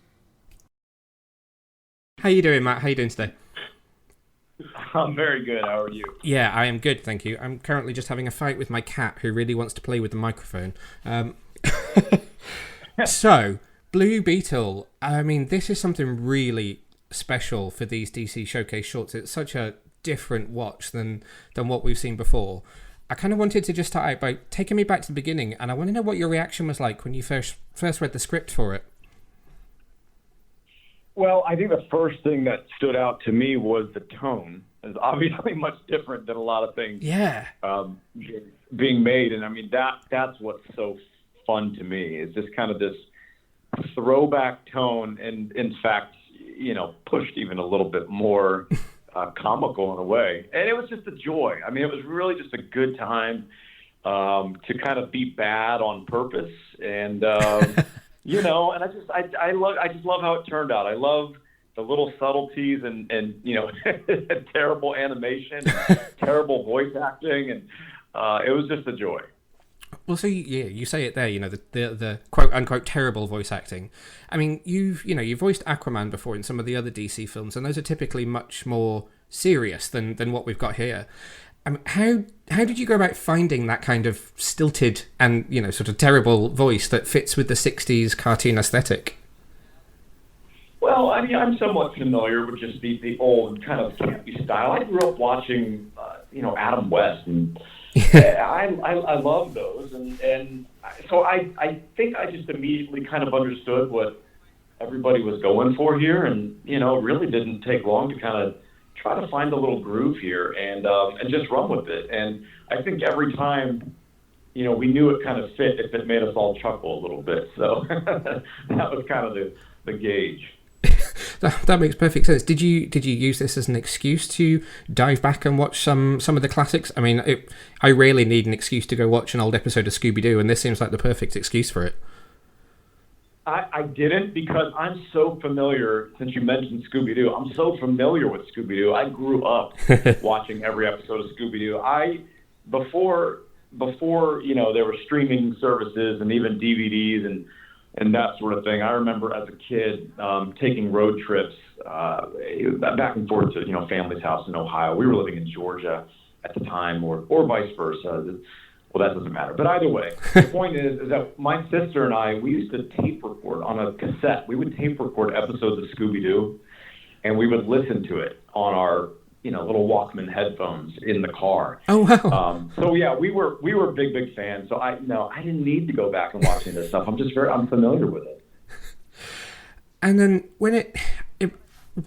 [SPEAKER 1] How you doing, Matt? How you doing today?
[SPEAKER 5] I'm very good. How are you?
[SPEAKER 1] Yeah, I am good, thank you. I'm currently just having a fight with my cat who really wants to play with the microphone. So, Blue Beetle. I mean, this is something really special for these DC Showcase shorts. It's such a different watch than what we've seen before. I kind of wanted to just start out by taking me back to the beginning, and I want to know what your reaction was like when you first read the script for it.
[SPEAKER 5] Well, I think the first thing that stood out to me was the tone. It's obviously much different than a lot of things being made. And I mean, that's what's so fun to me, is just kind of this throwback tone, and in fact, pushed even a little bit more comical in a way. And it was just a joy. I mean, it was really just a good time to kind of be bad on purpose, and and I just love how it turned out. I love the little subtleties and terrible animation, terrible voice acting, and it was just a joy.
[SPEAKER 1] Well, so you say it there, the quote unquote terrible voice acting. I mean, you've voiced Aquaman before in some of the other DC films, and those are typically much more serious than what we've got here. How did you go about finding that kind of stilted and sort of terrible voice that fits with the '60s cartoon aesthetic?
[SPEAKER 5] Well, I mean, I'm somewhat familiar with just the old kind of campy style. I grew up watching, Adam West, and I love those, and so I think I just immediately kind of understood what everybody was going for here, and it really didn't take long to kind of try to find a little groove here and just run with it. And I think every time, we knew it kind of fit if it made us all chuckle a little bit. So that was kind of the gauge.
[SPEAKER 1] That makes perfect sense. Did you use this as an excuse to dive back and watch some of the classics? I mean, I rarely need an excuse to go watch an old episode of Scooby-Doo, and this seems like the perfect excuse for it.
[SPEAKER 5] I didn't, because I'm so familiar, since you mentioned Scooby-Doo, I'm so familiar with Scooby-Doo. I grew up watching every episode of Scooby-Doo. Before there were streaming services and even DVDs and that sort of thing, I remember as a kid taking road trips back and forth to family's house in Ohio. We were living in Georgia at the time, or vice versa. Well, that doesn't matter. But either way, the point is that my sister and I, we used to tape record on a cassette. We would tape record episodes of Scooby-Doo, and we would listen to it on our little Walkman headphones in the car.
[SPEAKER 1] Oh wow!
[SPEAKER 5] So yeah, we were big fans. So I didn't need to go back and watch any of this stuff. I'm familiar with it.
[SPEAKER 1] And then when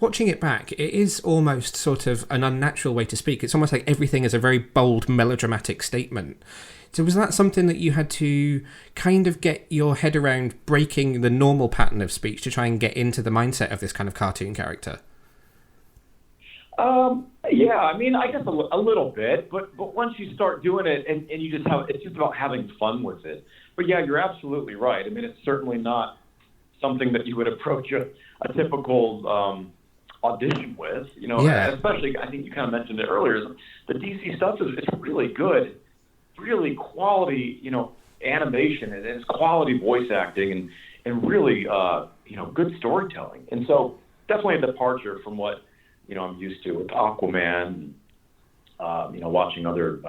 [SPEAKER 1] watching it back, it is almost sort of an unnatural way to speak. It's almost like everything is a very bold, melodramatic statement. So was that something that you had to kind of get your head around, breaking the normal pattern of speech to try and get into the mindset of this kind of cartoon character?
[SPEAKER 5] Yeah, I mean, I guess a little bit, but once you start doing it and you just it's just about having fun with it. But yeah, you're absolutely right. I mean, it's certainly not something that you would approach a typical audition with, Especially, I think you kind of mentioned it earlier, the DC stuff is really good, really quality, animation, and it's quality voice acting and really, good storytelling. And so definitely a departure from what, I'm used to with Aquaman, watching other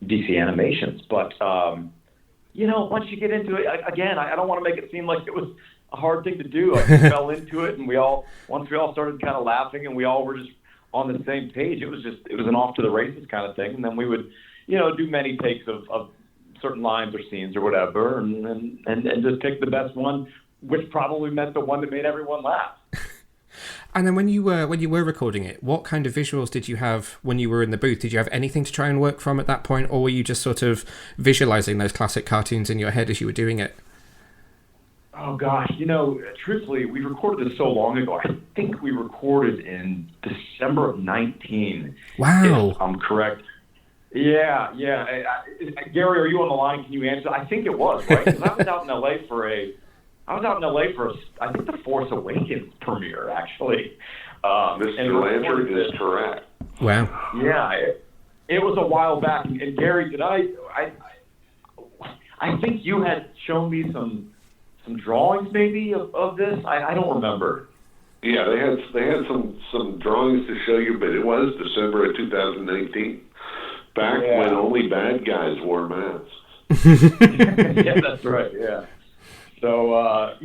[SPEAKER 5] DC animations. But, once you get into it, again, I don't want to make it seem like it was a hard thing to do. I just fell into it, and once we all started kind of laughing, and we all were just on the same page. It was an off to the races kind of thing. And then we would, do many takes of certain lines or scenes or whatever, and just pick the best one, which probably meant the one that made everyone laugh.
[SPEAKER 1] And then when you were recording it, what kind of visuals did you have when you were in the booth? Did you have anything to try and work from at that point, or were you just sort of visualizing those classic cartoons in your head as you were doing it?
[SPEAKER 5] Oh gosh, truthfully, we recorded this so long ago. I think we recorded in December of 19.
[SPEAKER 1] Wow.
[SPEAKER 5] If I'm correct. Yeah. Gary, are you on the line? Can you answer? I think it was, right? Because I was out in LA for I think the Force Awakens premiere, actually.
[SPEAKER 6] Mr. Lanter is correct.
[SPEAKER 1] Wow.
[SPEAKER 5] Yeah, it was a while back. And Gary, I think you had shown me some drawings maybe of this. I don't remember.
[SPEAKER 6] Yeah, they had some drawings to show you, but it was December of 2019, back when only bad guys wore masks.
[SPEAKER 5] Yeah, that's right. Yeah. So I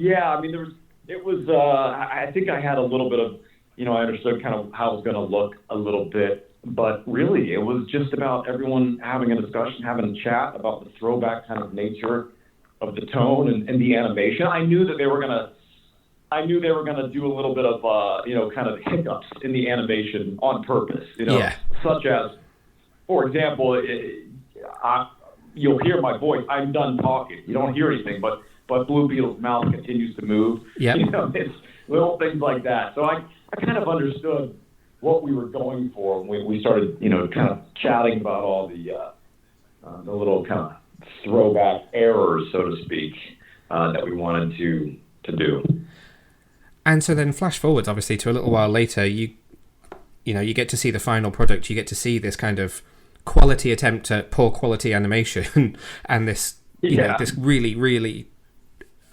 [SPEAKER 5] mean, I think I had a little bit of, I understood kind of how it was going to look a little bit, but really it was just about everyone having a discussion, having a chat about the throwback kind of nature of the tone and the animation. I knew they were gonna do a little bit of kind of hiccups in the animation on purpose, such as, for example, you'll hear my voice. I'm done talking. You don't hear anything, but but Blue Beetle's mouth continues to move.
[SPEAKER 1] Yep.
[SPEAKER 5] It's little things like that. So I kind of understood what we were going for when we started, kind of chatting about all the little kind of throwback errors, so to speak, that we wanted to do.
[SPEAKER 1] And so then flash forwards, obviously, to a little while later, you get to see the final product. You get to see this kind of quality attempt at poor quality animation and this, this really, really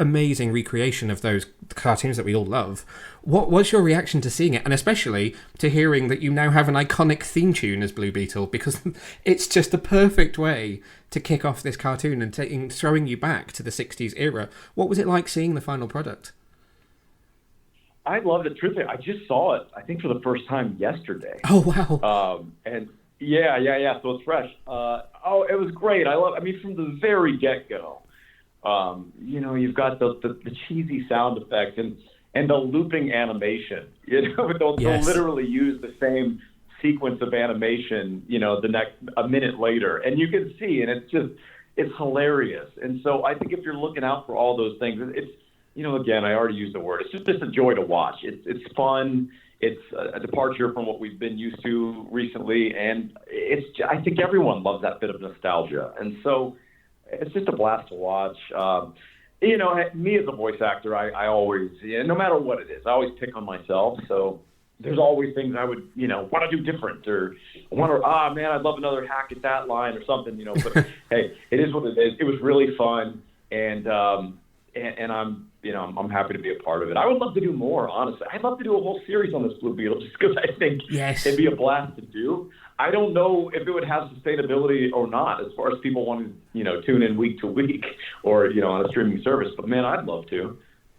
[SPEAKER 1] amazing recreation of those cartoons that we all love. What was your reaction to seeing it? And especially to hearing that you now have an iconic theme tune as Blue Beetle, because it's just the perfect way to kick off this cartoon and throwing you back to the 60s era. What was it like seeing the final product?
[SPEAKER 5] I loved it. Truthfully, I just saw it, I think, for the first time yesterday.
[SPEAKER 1] Oh, wow.
[SPEAKER 5] And yeah. So it's fresh. It was great. From the very get-go, you've got the cheesy sound effects and the looping animation. They'll literally use the same sequence of animation, a minute later, and you can see, and it's hilarious. And so I think if you're looking out for all those things, it's, again, I already used the word. It's just a joy to watch. It's fun. It's a departure from what we've been used to recently, and I think everyone loves that bit of nostalgia. And so it's just a blast to watch. Me as a voice actor, I always, no matter what it is, I always pick on myself. So there's always things I would, want to do different, or wonder, I'd love another hack at that line or something, But hey, it is what it is. It was really fun, and I'm happy to be a part of it. I would love to do more, honestly. I'd love to do a whole series on this Blue Beetle, just because I think it'd be a blast to do. I don't know if it would have sustainability or not, as far as people want to, tune in week to week or, on a streaming service. But man, I'd love to.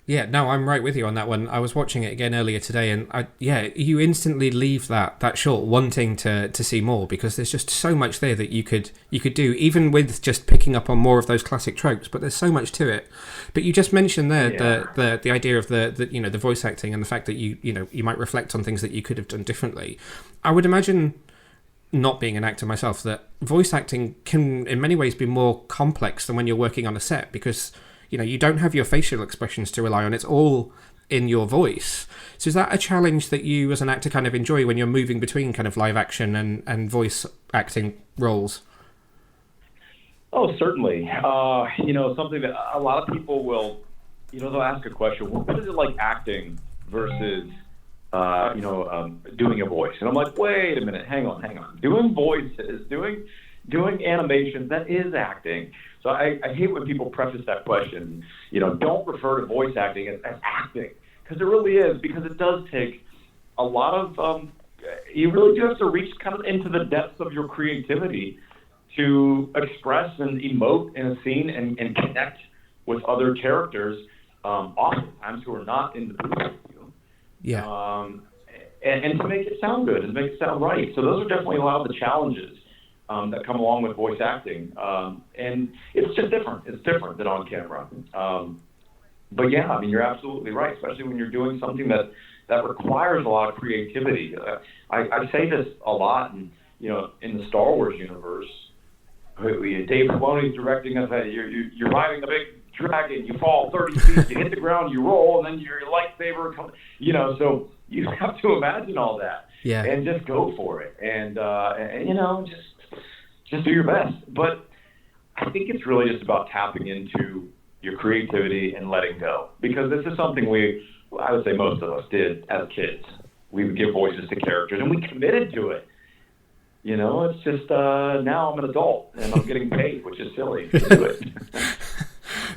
[SPEAKER 1] Yeah, no, I'm right with you on that one. I was watching it again earlier today, and you instantly leave that short wanting to see more, because there's just so much there that you could do, even with just picking up on more of those classic tropes. But there's so much to it. But you just mentioned there the idea of the voice acting and the fact that you might reflect on things that you could have done differently. I would imagine, not being an actor myself, that voice acting can in many ways be more complex than when you're working on a set, because you don't have your facial expressions to rely on. It's all in your voice. So is that a challenge that you as an actor kind of enjoy when you're moving between kind of live action and voice acting roles?
[SPEAKER 5] Oh, certainly. Something that a lot of people will, they'll ask a question, well, what is it like acting versus, doing a voice? And I'm like, wait a minute, hang on. Doing voices, doing animations, that is acting. So I hate when people preface that question, don't refer to voice acting as acting, because it really is, because it does take a lot of, you really do have to reach kind of into the depths of your creativity to express and emote in a scene and connect with other characters, oftentimes who are not in the booth with you.
[SPEAKER 1] Yeah.
[SPEAKER 5] And to make it sound good and make it sound right. So those are definitely a lot of the challenges that come along with voice acting. And it's just different. It's different than on camera. But yeah, you're absolutely right, especially when you're doing something that requires a lot of creativity. I say this a lot, in the Star Wars universe. Dave Filoni's directing us. You're riding a big dragon, you fall 30 feet, you hit the ground, you roll, and then your lightsaber comes. So you have to imagine all that, and just go for it, and just do your best. But I think it's really just about tapping into your creativity and letting go, because this is something I would say most of us did as kids. We would give voices to characters, and we committed to it. It's just now I'm an adult and I'm getting paid, which is silly to do it.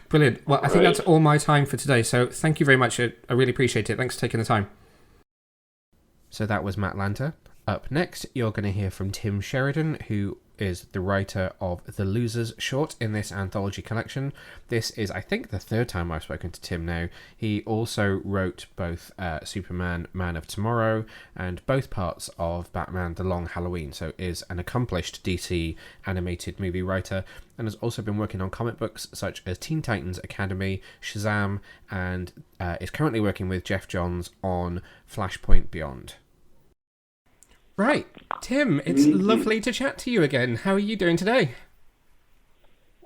[SPEAKER 1] Brilliant. Well, I think that's all my time for today. So thank you very much. I really appreciate it. Thanks for taking the time. So that was Matt Lanter. Up next, you're going to hear from Tim Sheridan, who is the writer of The Losers short in this anthology collection. This is, I think, the third time I've spoken to Tim now. He also wrote both Superman, Man of Tomorrow, and both parts of Batman The Long Halloween, so is an accomplished DC animated movie writer, and has also been working on comic books such as Teen Titans Academy, Shazam, and is currently working with Jeff Johns on Flashpoint Beyond. Right, Tim, it's lovely to chat to you again. How are you doing today?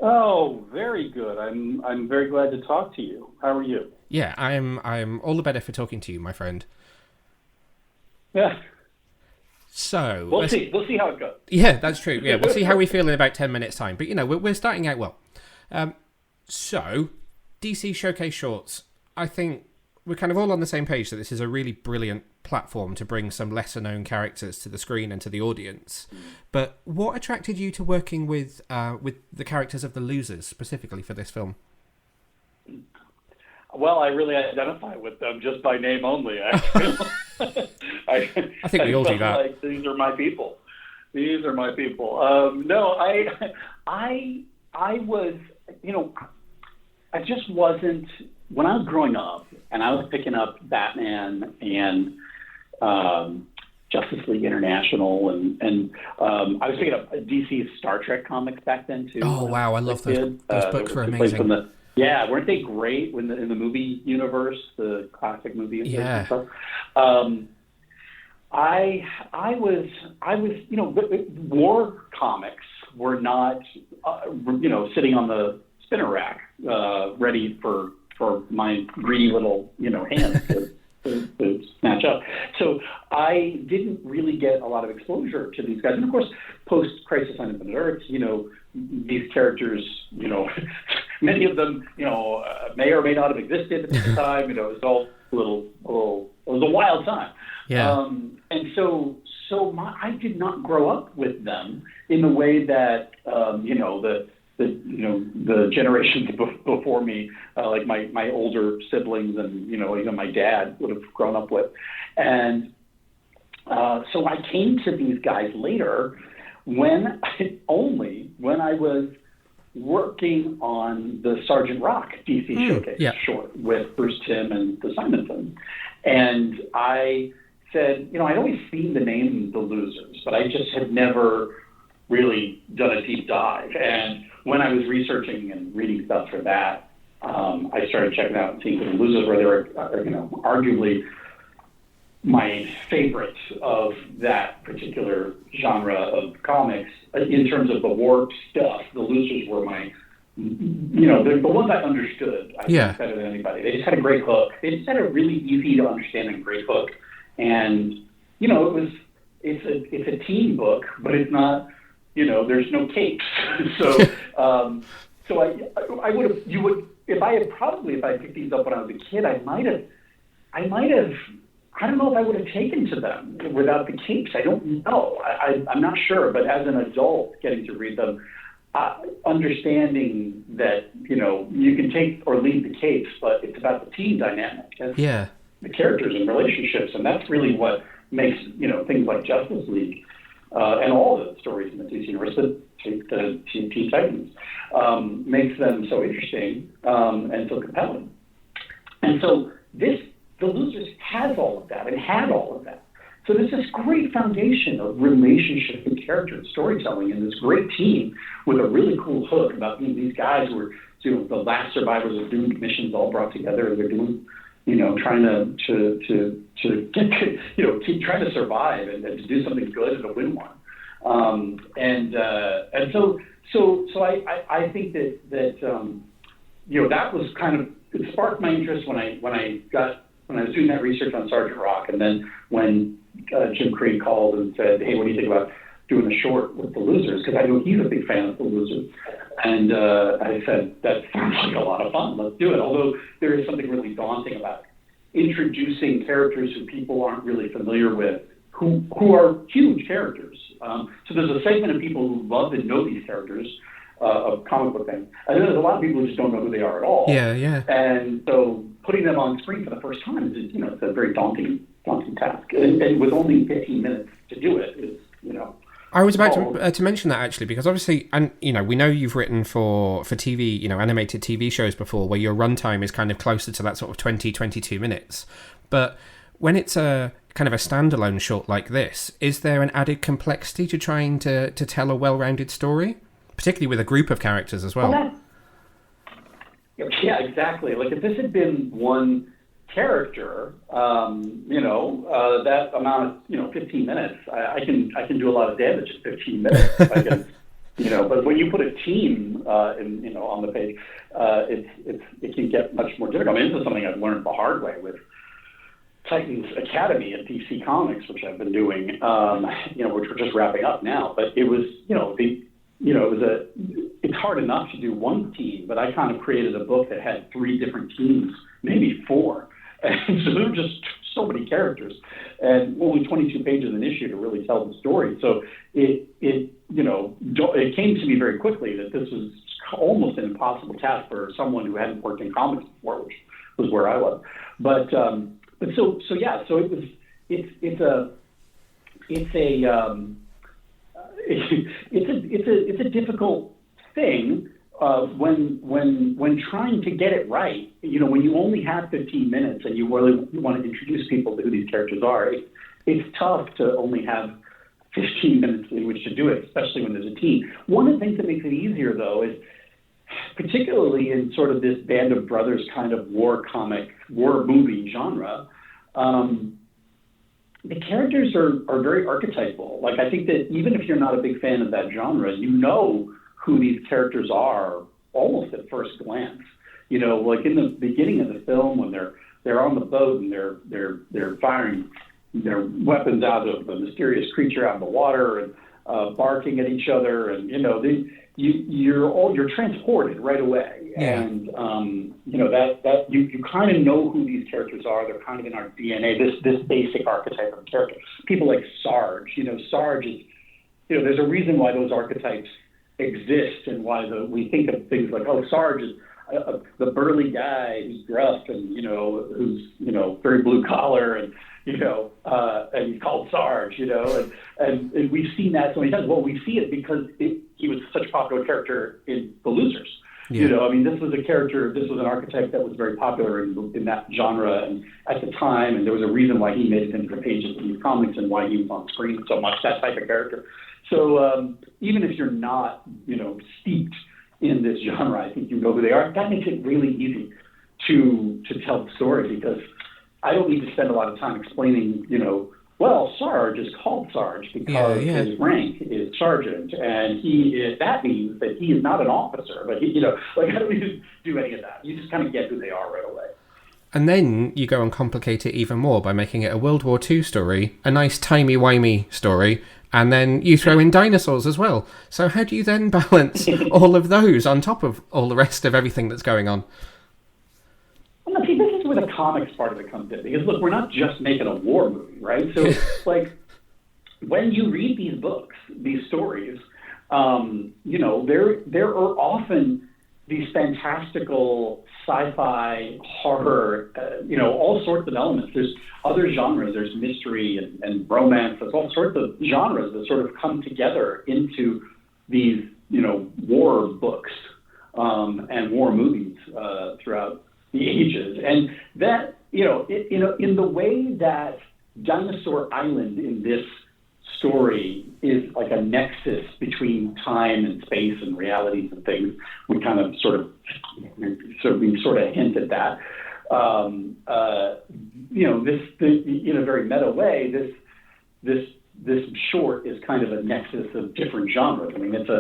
[SPEAKER 7] Oh, very good. I'm very glad to talk to you. How are you?
[SPEAKER 1] Yeah, I'm all the better for talking to you, my friend.
[SPEAKER 7] Yeah.
[SPEAKER 1] So
[SPEAKER 7] we'll see how it goes.
[SPEAKER 1] Yeah, that's true. Yeah, we'll see how we feel in about 10 minutes' time. But we're starting out well. So DC Showcase Shorts. I think we're kind of all on the same page that this is a really brilliant platform to bring some lesser known characters to the screen and to the audience. But what attracted you to working with the characters of The Losers specifically for this film?
[SPEAKER 7] Well, I really identify with them just by name only. I
[SPEAKER 1] think we all do that.
[SPEAKER 7] Like, these are my people. No, I was, I just wasn't, when I was growing up and I was picking up Batman and Justice League International and I was picking up DC's Star Trek comics back then too.
[SPEAKER 1] Oh wow, I love those books were amazing.
[SPEAKER 7] Yeah, weren't they great in the movie universe, the classic movie universe and stuff? I was, war comics were not, sitting on the spinner rack, ready for my greedy little, hands to snatch up. So I didn't really get a lot of exposure to these guys. And of course, post Crisis on Infinite Earths, these characters, many of them, may or may not have existed at the time. It was all it was a wild time.
[SPEAKER 1] Yeah.
[SPEAKER 7] And so I did not grow up with them in the way that, the generations before me, like my older siblings and, even my dad would have grown up with. And so I came to these guys later when I was working on the Sergeant Rock DC Showcase short with Bruce Timm and the Simonson. And I said, I'd always seen the name The Losers, but I just had never really done a deep dive. And when I was researching and reading stuff for that, I started checking out and seeing The Losers, where they were, arguably my favorite of that particular genre of comics. In terms of the war stuff, The Losers were my, the ones I understood, I think, better than anybody. They just had a great hook. They just had a really easy to understand and great hook. And, it's a teen book, but it's not, there's no capes. So I would have, if I picked these up when I was a kid, I might have, I don't know if I would have taken to them without the capes. I don't know. I'm not sure. But as an adult, getting to read them, understanding that, you can take or leave the capes, but it's about the teen dynamic. The characters and relationships. And that's really what makes, things like Justice League and all the stories in the DC universe, the Teen Titans, makes them so interesting and so compelling. And so The Losers has all of that and had all of that. So there's this great foundation of relationship and character and storytelling and this great team with a really cool hook about these guys who are the last survivors of doomed missions all brought together, and they're doing, trying to get, keep trying to survive and to do something good and to win one. So I think that that was kind of, it sparked my interest when I was doing that research on Sergeant Rock, and then when Jim Crean called and said, "Hey, what do you think about doing a short with The Losers?" Because I know he's a big fan of The Losers. And I said, that sounds like a lot of fun. Let's do it. Although there is something really daunting about introducing characters who people aren't really familiar with, who are huge characters. So there's a segment of people who love and know these characters of comic book things. And then there's a lot of people who just don't know who they are at all.
[SPEAKER 1] Yeah.
[SPEAKER 7] And so putting them on screen for the first time is, it's a very daunting task. And with only 15 minutes to do it is,
[SPEAKER 1] I was about to mention that actually, because obviously, and we know you've written for TV, animated TV shows before, where your runtime is kind of closer to that sort of 20-22 minutes. But when it's a kind of a standalone short like this, is there an added complexity to trying to tell a well-rounded story, particularly with a group of characters as well?
[SPEAKER 7] Yeah, exactly. Like if this had been one character, that amount of 15 minutes, I can do a lot of damage in 15 minutes. I can But when you put a team on the page, it can get much more difficult. I mean, this is something I've learned the hard way with Titans Academy at DC Comics, which I've been doing, which we're just wrapping up now. But it was, it's hard enough to do one team, but I kind of created a book that had 3 different teams, maybe 4. And so there were just so many characters and only 22 pages an issue to really tell the story. So it came to me very quickly that this was almost an impossible task for someone who hadn't worked in comics before, which was where I was. But so it's a difficult thing when trying to get it right. When you only have 15 minutes and you really want to introduce people to who these characters are, it's tough to only have 15 minutes in which to do it, especially when there's a team. One of the things that makes it easier, though, is particularly in sort of this Band of Brothers kind of war movie genre, the characters are very archetypal. Like, I think that even if you're not a big fan of that genre, you know who these characters are almost at first glance. Like in the beginning of the film when they're on the boat and they're firing their weapons out of a mysterious creature out of the water and barking at each other, and you're transported right away. Yeah. And that you kind of know who these characters are. They're kind of in our DNA. This basic archetype of character. People like Sarge. Sarge is there's a reason why those archetypes exist and why we think of things like, Sarge is the burly guy who's gruff and who's very blue collar and and he's called Sarge, and we've seen that so many times. Well, we see it because he was such a popular character in The Losers. Yeah. This was an archetype that was very popular in that genre and at the time, and there was a reason why he made it into the pages of these comics and why he was on screen so much, that type of character. So even if you're not, steeped in this genre, I think you know who they are. That makes it really easy to tell the story, because I don't need to spend a lot of time explaining, Sarge is called Sarge because his rank is sergeant, and that means that he is not an officer, but I don't need to do any of that. You just kind of get who they are right away.
[SPEAKER 1] And then you go and complicate it even more by making it a World War II story, a nice timey-wimey story, and then you throw in dinosaurs as well. So how do you then balance all of those on top of all the rest of everything that's going on?
[SPEAKER 7] Well, see, this is where the comics part of it comes in. Because, look, we're not just making a war movie, right? So, when you read these books, these stories, there are often these fantastical sci-fi, horror, all sorts of elements. There's other genres. There's mystery and romance. There's all sorts of genres that sort of come together into these, war books and war movies throughout the ages. And that, in the way that Dinosaur Island in this story is like a nexus between time and space and realities and things, we kind of sort of hint at that. This in a very meta way, this short is kind of a nexus of different genres. I mean, it's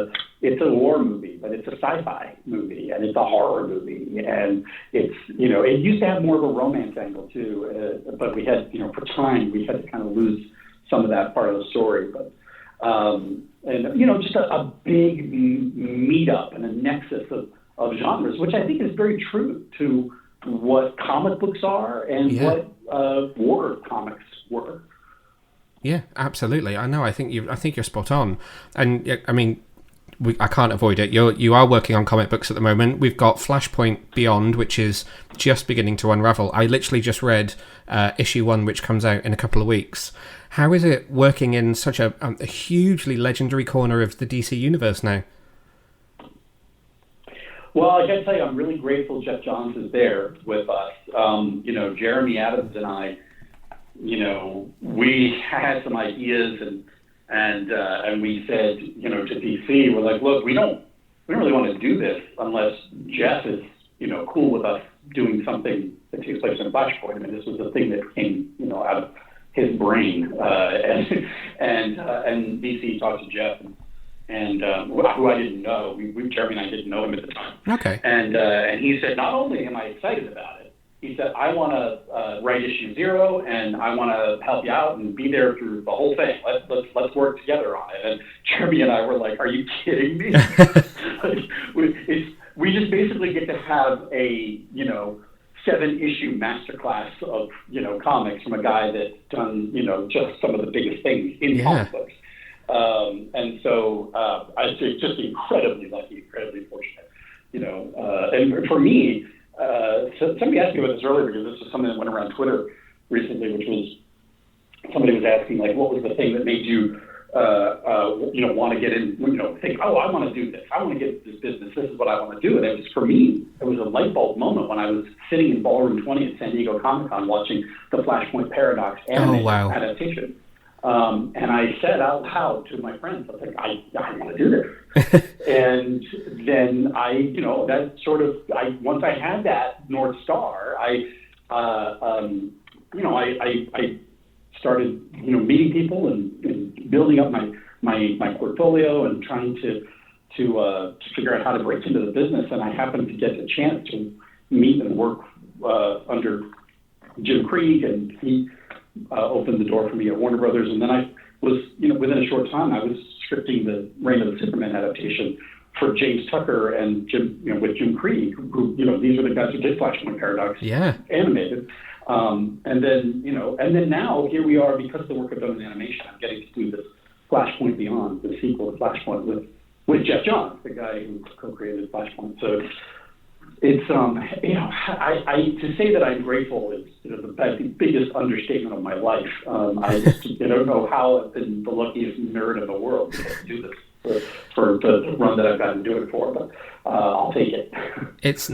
[SPEAKER 7] a war movie, but it's a sci-fi movie, and it's a horror movie, and it's it used to have more of a romance angle too, but we had for time we had to kind of lose some of that part of the story, but just a big meetup and a nexus of genres, which I think is very true to what comic books are and what war comics were.
[SPEAKER 1] Yeah, absolutely. I know. I think you're spot on, and I mean, I can't avoid it. You are working on comic books at the moment. We've got Flashpoint Beyond, which is just beginning to unravel. I literally just read issue 1, which comes out in a couple of weeks. How is it working in such a hugely legendary corner of the DC universe now?
[SPEAKER 7] Well, I got to tell you, I'm really grateful Jeff Johns is there with us. Jeremy Adams and I, we had some ideas and we said, to DC, we're like, look, we don't really want to do this unless Jeff is, cool with us doing something that takes place in Flashpoint. I mean, this was a thing that came, out of his brain, and DC talked to Jeff, and who I didn't know. Jeremy and I didn't know him at the time.
[SPEAKER 1] Okay.
[SPEAKER 7] And he said, not only am I excited about it, he said, I want to write issue 0, and I want to help you out and be there through the whole thing. Let's work together on it. And Jeremy and I were like, are you kidding me? We just basically get to have a 7-issue masterclass of comics from a guy that's done just some of the biggest things in comic books. And so I'd say just incredibly lucky, incredibly fortunate. And for me, so somebody asked me about this earlier, because this is something that went around Twitter recently, which was somebody was asking, like, what was the thing that made you want to get in, think, oh, I want to do this. I want to get into this business. This is what I want to do. And it was, for me, it was a light bulb moment when I was sitting in Ballroom 20 at San Diego Comic-Con watching the Flashpoint Paradox anime adaptation. And I said out loud to my friends, I was like, I want to do this. And then that sort of, once I had that North Star, I started, meeting people and building up my portfolio and trying to figure out how to break into the business. And I happened to get the chance to meet and work under Jim Krieg, and he opened the door for me at Warner Brothers. And then I was, within a short time, I was scripting the Reign of the Superman adaptation for James Tucker and Jim, with Jim Krieg, who, these are the guys who did Flashpoint Paradox animated. And then now here we are, because of the work I've done in animation, I'm getting to do this Flashpoint Beyond, the sequel to Flashpoint with Jeff Johns, the guy who co-created Flashpoint. So it's, to say that I'm grateful is, the biggest understatement of my life. I don't know how I've been the luckiest nerd in the world to do this for the run that I've gotten to do it for, but I'll take it.
[SPEAKER 1] It's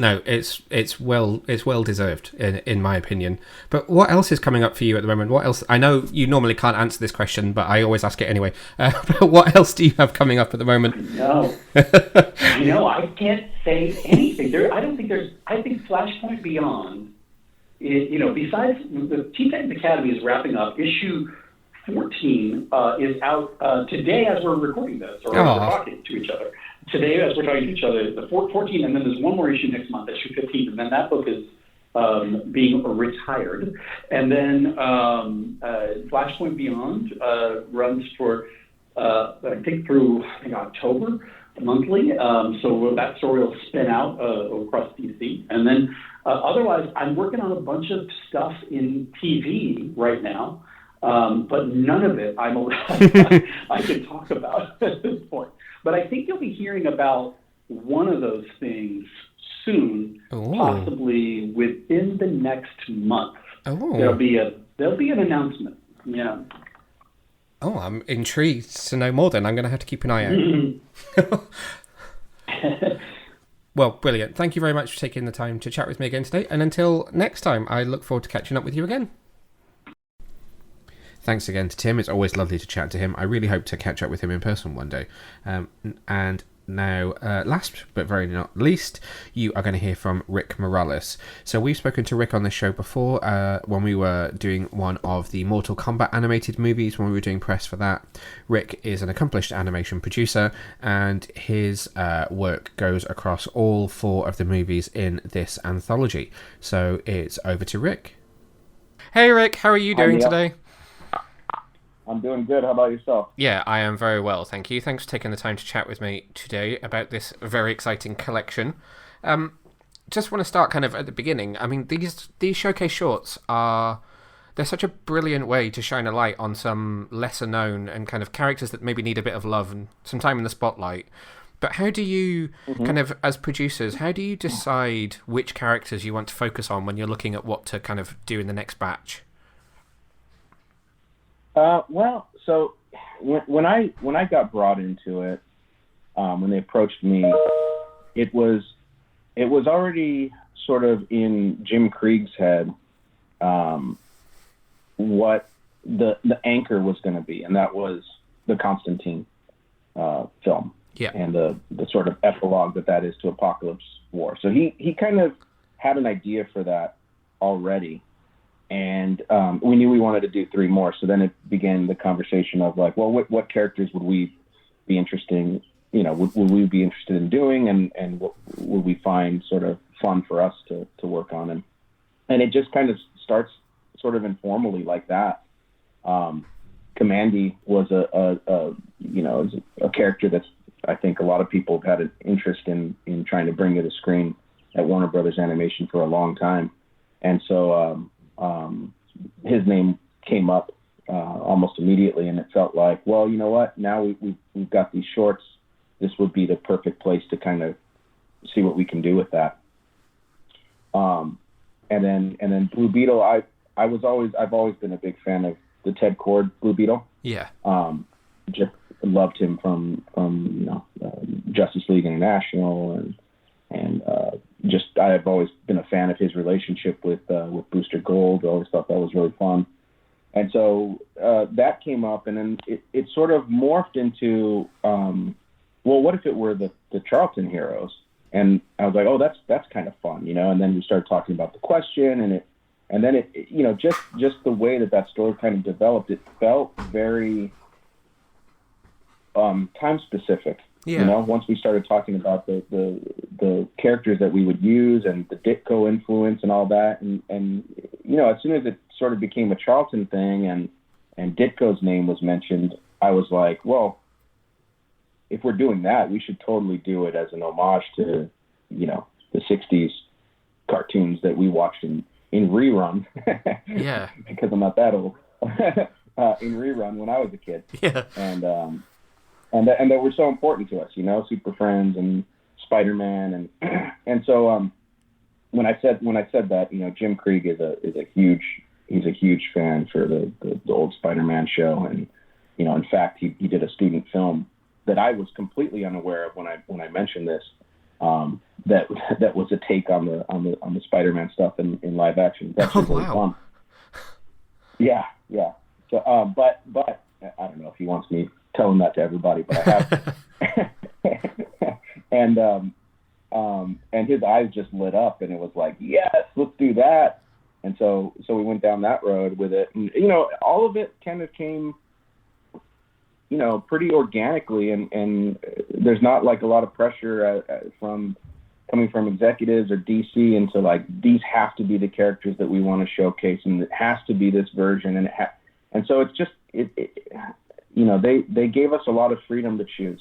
[SPEAKER 1] well deserved in my opinion. But what else is coming up for you at the moment? What else? I know you normally can't answer this question, but I always ask it anyway. But what else do you have coming up at the moment?
[SPEAKER 7] No, I can't say anything. I think Flashpoint Beyond, besides the Teen Titans Academy is wrapping up. Issue 14 is out today as we're recording this, or as we're talking to each other. Today, as we're talking to each other, the 14, and then there's one more issue next month, issue 15, and then that book is being retired. And then Flashpoint Beyond runs for, I think, through October monthly. So that story will spin out across DC. And then otherwise, I'm working on a bunch of stuff in TV right now. But none of it I'm allowed, I can talk about at this point. But I think you'll be hearing about one of those things soon, possibly within the next month. There'll be an announcement. Yeah.
[SPEAKER 1] Oh, I'm intrigued to know more. Then I'm going to have to keep an eye out. Well, brilliant. Thank you very much for taking the time to chat with me again today. And until next time, I look forward to catching up with you again. Thanks again to Tim. It's always lovely to chat to him. I really hope to catch up with him in person one day. And now, last but very not least, you are going to hear from Rick Morales. So we've spoken to Rick on this show before when we were doing one of the Mortal Kombat animated movies, when we were doing press for that. Rick is an accomplished animation producer, and his work goes across all 4 of the movies in this anthology. So it's over to Rick. Hey Rick, how are you doing today?
[SPEAKER 8] I'm doing good. How about yourself?
[SPEAKER 1] Yeah, I am very well, thank you. Thanks for taking the time to chat with me today about this very exciting collection. Just want to start kind of at the beginning. I mean, these showcase shorts they're such a brilliant way to shine a light on some lesser known and kind of characters that maybe need a bit of love and some time in the spotlight. But how do you, kind of, as producers, how do you decide which characters you want to focus on when you're looking at what to kind of do in the next batch?
[SPEAKER 8] Well, so when I got brought into it, when they approached me, it was already sort of in Jim Krieg's head what the anchor was going to be, and that was the Constantine film, and the sort of epilogue that is to Apocalypse War. So he kind of had an idea for that already. And we knew we wanted to do 3 more. So then it began the conversation of like, well, what characters would we be interesting, would we be interested in doing, and what would we find sort of fun for us to work on. And it just kind of starts sort of informally like that. Kamandi was a character that's, I think a lot of people have had an interest in trying to bring to the screen at Warner Brothers Animation for a long time. And so his name came up almost immediately, and it felt like, well, you know what? Now we've got these shorts. This would be the perfect place to kind of see what we can do with that. And then Blue Beetle, I've always been a big fan of the Ted Kord Blue Beetle.
[SPEAKER 1] Yeah.
[SPEAKER 8] Just loved him from Justice League International, and just I've always been a fan of his relationship with Booster Gold. I always thought that was really fun. And so that came up, and then it sort of morphed into, well, what if it were the Charlton heroes? And I was like, oh, that's kind of fun, And then we started talking about the question, and then it just the way that story kind of developed, it felt very time specific. Yeah. Once we started talking about the characters that we would use and the Ditko influence and all that, and as soon as it sort of became a Charlton thing and Ditko's name was mentioned, I was like, well, if we're doing that, we should totally do it as an homage to, the 60s cartoons that we watched in rerun.
[SPEAKER 1] Yeah.
[SPEAKER 8] Because I'm not that old. In rerun when I was a kid.
[SPEAKER 1] Yeah.
[SPEAKER 8] And that were so important to us, Super Friends and Spider-Man, and so when I said that, Jim Krieg is a huge fan for the old Spider-Man show, and in fact he did a student film that I was completely unaware of when I mentioned this, that was a take on the Spider-Man stuff in live action. That's really fun. Yeah. So but I don't know if he wants me telling that to everybody, but I have. And his eyes just lit up, and it was like, yes, let's do that. And so we went down that road with it, and all of it kind of came, pretty organically, and there's not like a lot of pressure coming from executives or DC into like, these have to be the characters that we want to showcase, and it has to be this version, and so it's just they gave us a lot of freedom to choose.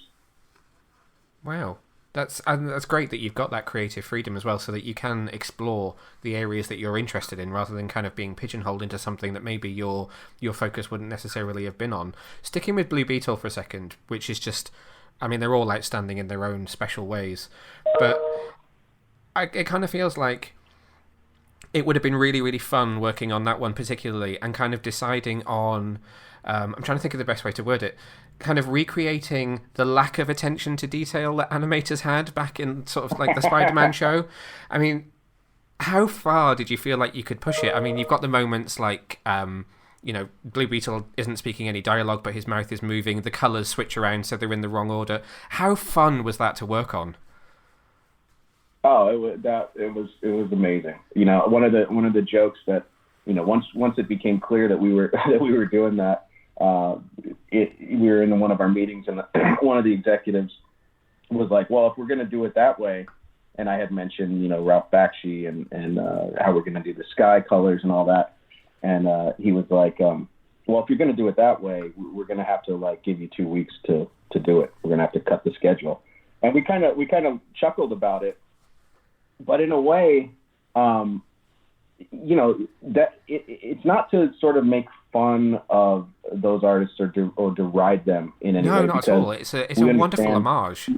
[SPEAKER 1] Wow. That's great that you've got that creative freedom as well, so that you can explore the areas that you're interested in, rather than kind of being pigeonholed into something that maybe your focus wouldn't necessarily have been on. Sticking with Blue Beetle for a second, which is just, I mean, they're all outstanding in their own special ways, but it kind of feels like it would have been really, really fun working on that one particularly, and kind of deciding on, I'm trying to think of the best way to word it, kind of recreating the lack of attention to detail that animators had back in sort of like the Spider-Man show. I mean, how far did you feel like you could push it? I mean, you've got the moments like, Blue Beetle isn't speaking any dialogue, but his mouth is moving. The colours switch around, so they're in the wrong order. How fun was that to work on?
[SPEAKER 8] Oh, it was amazing. One of the jokes that, once it became clear that we were doing that, we were in one of our meetings, and one of the executives was like, well, if we're going to do it that way, and I had mentioned, Ralph Bakshi and how we're going to do the sky colors and all that. And he was like, well, if you're going to do it that way, we're going to have to like give you 2 weeks to do it. We're going to have to cut the schedule. And we kind of chuckled about it, but in a way, that it's not to sort of make fun of those artists or deride them in any way.
[SPEAKER 1] No, not at all. It's a wonderful homage.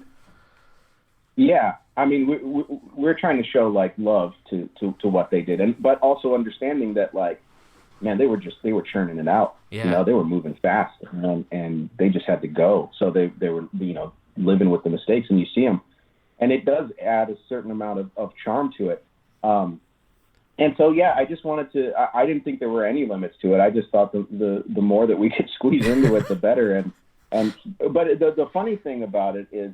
[SPEAKER 8] Yeah, I mean, we're trying to show like love to what they did, but also understanding that like, man, they were churning it out.
[SPEAKER 1] Yeah.
[SPEAKER 8] They were moving fast, and they just had to go. So they were living with the mistakes, and you see them, and it does add a certain amount of charm to it. And so, yeah, I just wanted to. I didn't think there were any limits to it. I just thought the more that we could squeeze into it, the better. But the funny thing about it is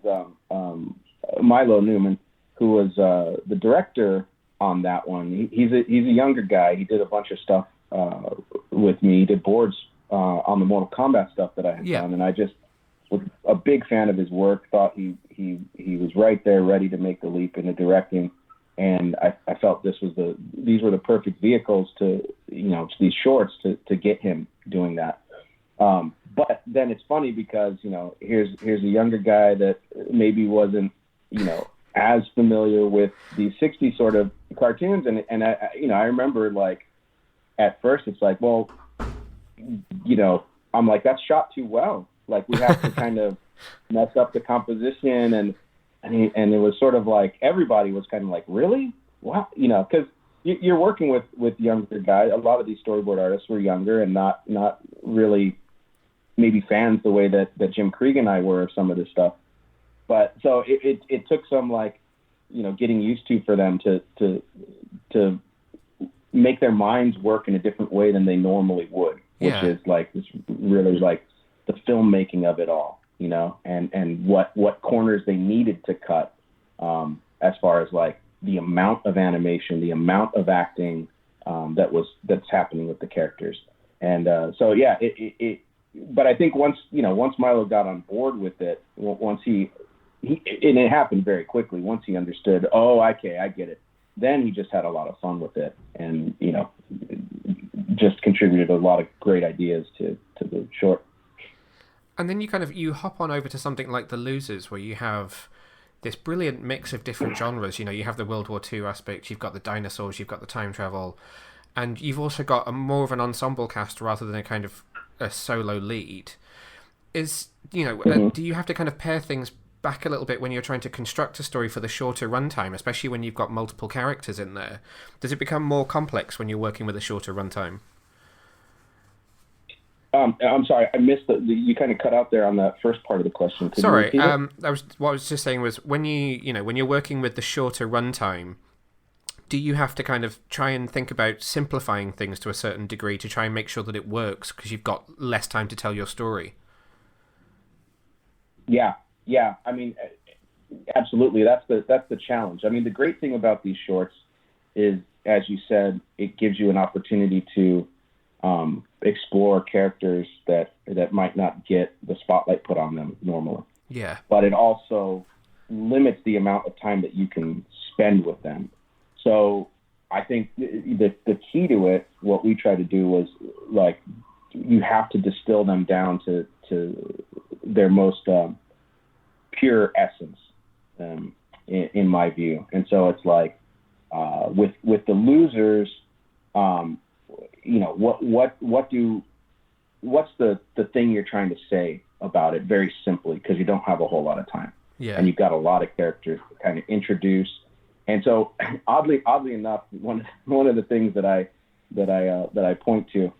[SPEAKER 8] Milo Newman, who was the director on that one. He's a younger guy. He did a bunch of stuff with me. He did boards on the Mortal Kombat stuff that I had done, and was a big fan of his work. Thought he was right there, ready to make the leap into directing. And I felt these were the perfect vehicles to these shorts to get him doing that. But then it's funny because here's a younger guy that maybe wasn't as familiar with these 60s sort of cartoons, and I remember like at first it's like, well, I'm like, that's shot too well. Like we have to kind of mess up the composition and it was sort of like everybody was kind of like, really? Wow, because you're working with younger guys. A lot of these storyboard artists were younger and not really maybe fans the way that Jim Krieg and I were of some of this stuff. But so it took some like getting used to for them to make their minds work in a different way than they normally would, which is like this really like the filmmaking of it all. And what corners they needed to cut as far as like the amount of animation, the amount of acting that's happening with the characters. And so yeah, but I think once Milo got on board with it, once he and it happened very quickly. Once he understood, okay, I get it. Then he just had a lot of fun with it, and just contributed a lot of great ideas to the short.
[SPEAKER 1] And then you hop on over to something like The Losers, where you have this brilliant mix of different genres. You have the World War II aspect, you've got the dinosaurs, you've got the time travel, and you've also got a more of an ensemble cast rather than a kind of a solo lead. Do you have to kind of pare things back a little bit when you're trying to construct a story for the shorter runtime, especially when you've got multiple characters in there? Does it become more complex when you're working with a shorter runtime?
[SPEAKER 8] I'm sorry, I missed you kind of cut out there on that first part of the question. Could
[SPEAKER 1] sorry, what I was just saying was when when you're working with the shorter runtime, do you have to kind of try and think about simplifying things to a certain degree to try and make sure that it works because you've got less time to tell your story?
[SPEAKER 8] Yeah. I mean, absolutely. That's the challenge. I mean, the great thing about these shorts is, as you said, it gives you an opportunity to explore characters that might not get the spotlight put on them normally.
[SPEAKER 1] Yeah.
[SPEAKER 8] But it also limits the amount of time that you can spend with them. So I think the key to it, what we try to do was like, you have to distill them down to their most pure essence, in my view. And so it's like with The Losers, what's the thing you're trying to say about it very simply, because you don't have a whole lot of time.
[SPEAKER 1] Yeah.
[SPEAKER 8] And you've got a lot of characters to kind of introduce. And so oddly enough, one of the things that I point to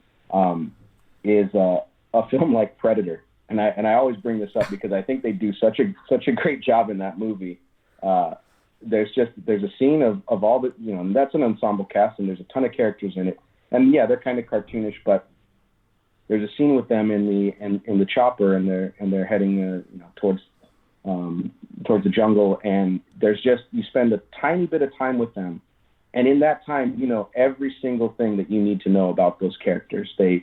[SPEAKER 8] is a film like Predator. And I always bring this up because I think they do such a great job in that movie. There's a scene of all the, and that's an ensemble cast, and there's a ton of characters in it. And yeah, they're kind of cartoonish, but there's a scene with them in the chopper, and they're heading towards the jungle, and you spend a tiny bit of time with them, and in that time, every single thing that you need to know about those characters. They're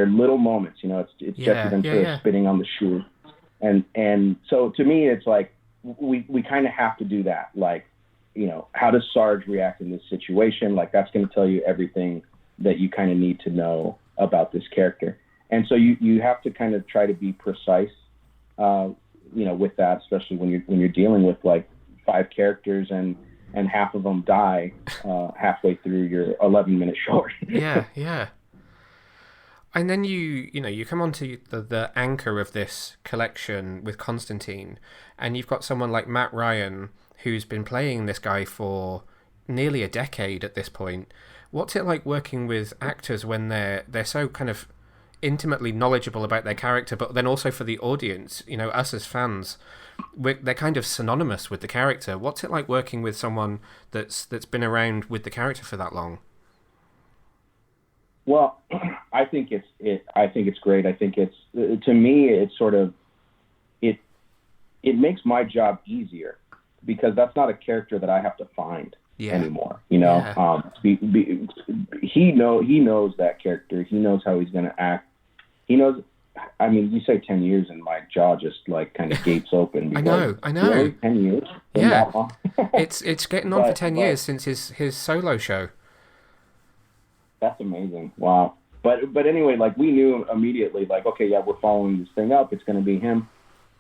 [SPEAKER 8] little moments, it's just them sort of spitting on the shoe, and so to me, it's like we kind of have to do that. Like, how does Sarge react in this situation? Like, that's going to tell you everything that you kind of need to know about this character. And so you have to kind of try to be precise, with that, especially when you're dealing with like 5 characters and half of them die halfway through your 11-minute short.
[SPEAKER 1] Yeah. And then you come onto the anchor of this collection with Constantine, and you've got someone like Matt Ryan, who's been playing this guy for nearly a decade at this point. What's it like working with actors when they're so kind of intimately knowledgeable about their character, but then also for the audience, us as fans, they're kind of synonymous with the character. What's it like working with someone that's been around with the character for that long?
[SPEAKER 8] Well, I think it's great. I think to me, it's sort of it makes my job easier, because that's not a character that I have to find anymore. He knows that character. He knows how he's going to act. He knows I mean, you say 10 years and my jaw just like kind of gapes open.
[SPEAKER 1] I know.
[SPEAKER 8] Really? 10 years?
[SPEAKER 1] Yeah. It's getting on for 10 years since his solo show.
[SPEAKER 8] That's amazing. Wow. But anyway, like we knew immediately, like, okay, yeah, we're following this thing up. It's going to be him.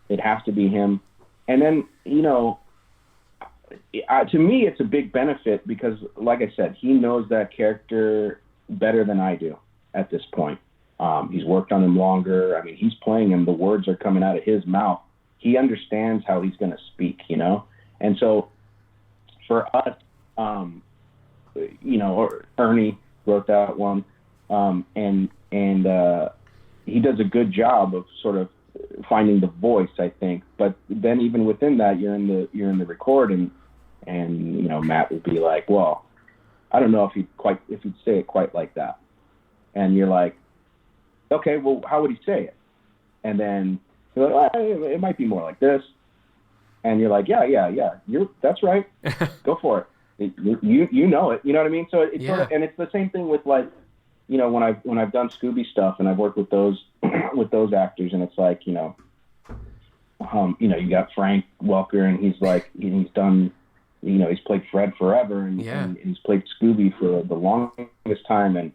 [SPEAKER 8] It has to be him. And then, to me, it's a big benefit because, like I said, he knows that character better than I do at this point. He's worked on him longer. I mean, he's playing him. The words are coming out of his mouth. He understands how he's going to speak, And so for us, Ernie wrote that one, and he does a good job of sort of finding the voice, I think. But then even within that, you're in the record, and Matt would be like, well, I don't know if he'd say it quite like that. And you're like, okay, well, how would he say it? And then you're like, it might be more like this. And you're like, yeah, that's right. Go for it. You know it. You know what I mean? So it's sort of, and it's the same thing with like, when I've done Scooby stuff and I've worked with those actors, and it's like, you got Frank Welker, and he's like, he's done, he's played Fred forever, and he's played Scooby for the longest time, and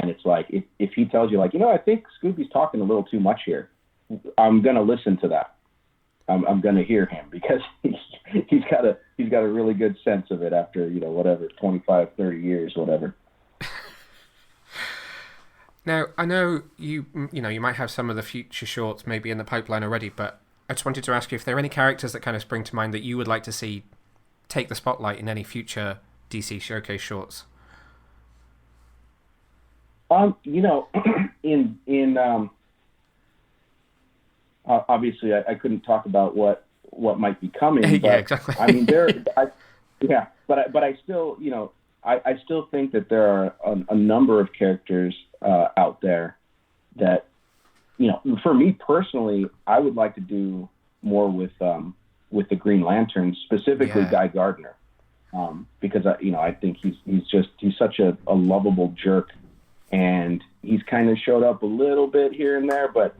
[SPEAKER 8] it's like, if he tells you, like, I think Scooby's talking a little too much here, I'm going to listen to that. I'm going to hear him, because he's got a really good sense of it after, 25, 30 years, whatever.
[SPEAKER 1] Now, I know you might have some of the future shorts maybe in the pipeline already, but I just wanted to ask you if there are any characters that kind of spring to mind that you would like to see take the spotlight in any future DC Showcase shorts.
[SPEAKER 8] Obviously I couldn't talk about what might be coming. But,
[SPEAKER 1] yeah, exactly.
[SPEAKER 8] I mean, but I still, I still think that there are a number of characters out there that, for me personally, I would like to do more with the Green Lantern, specifically Guy Gardner, because I think he's such a lovable jerk. And he's kind of showed up a little bit here and there, but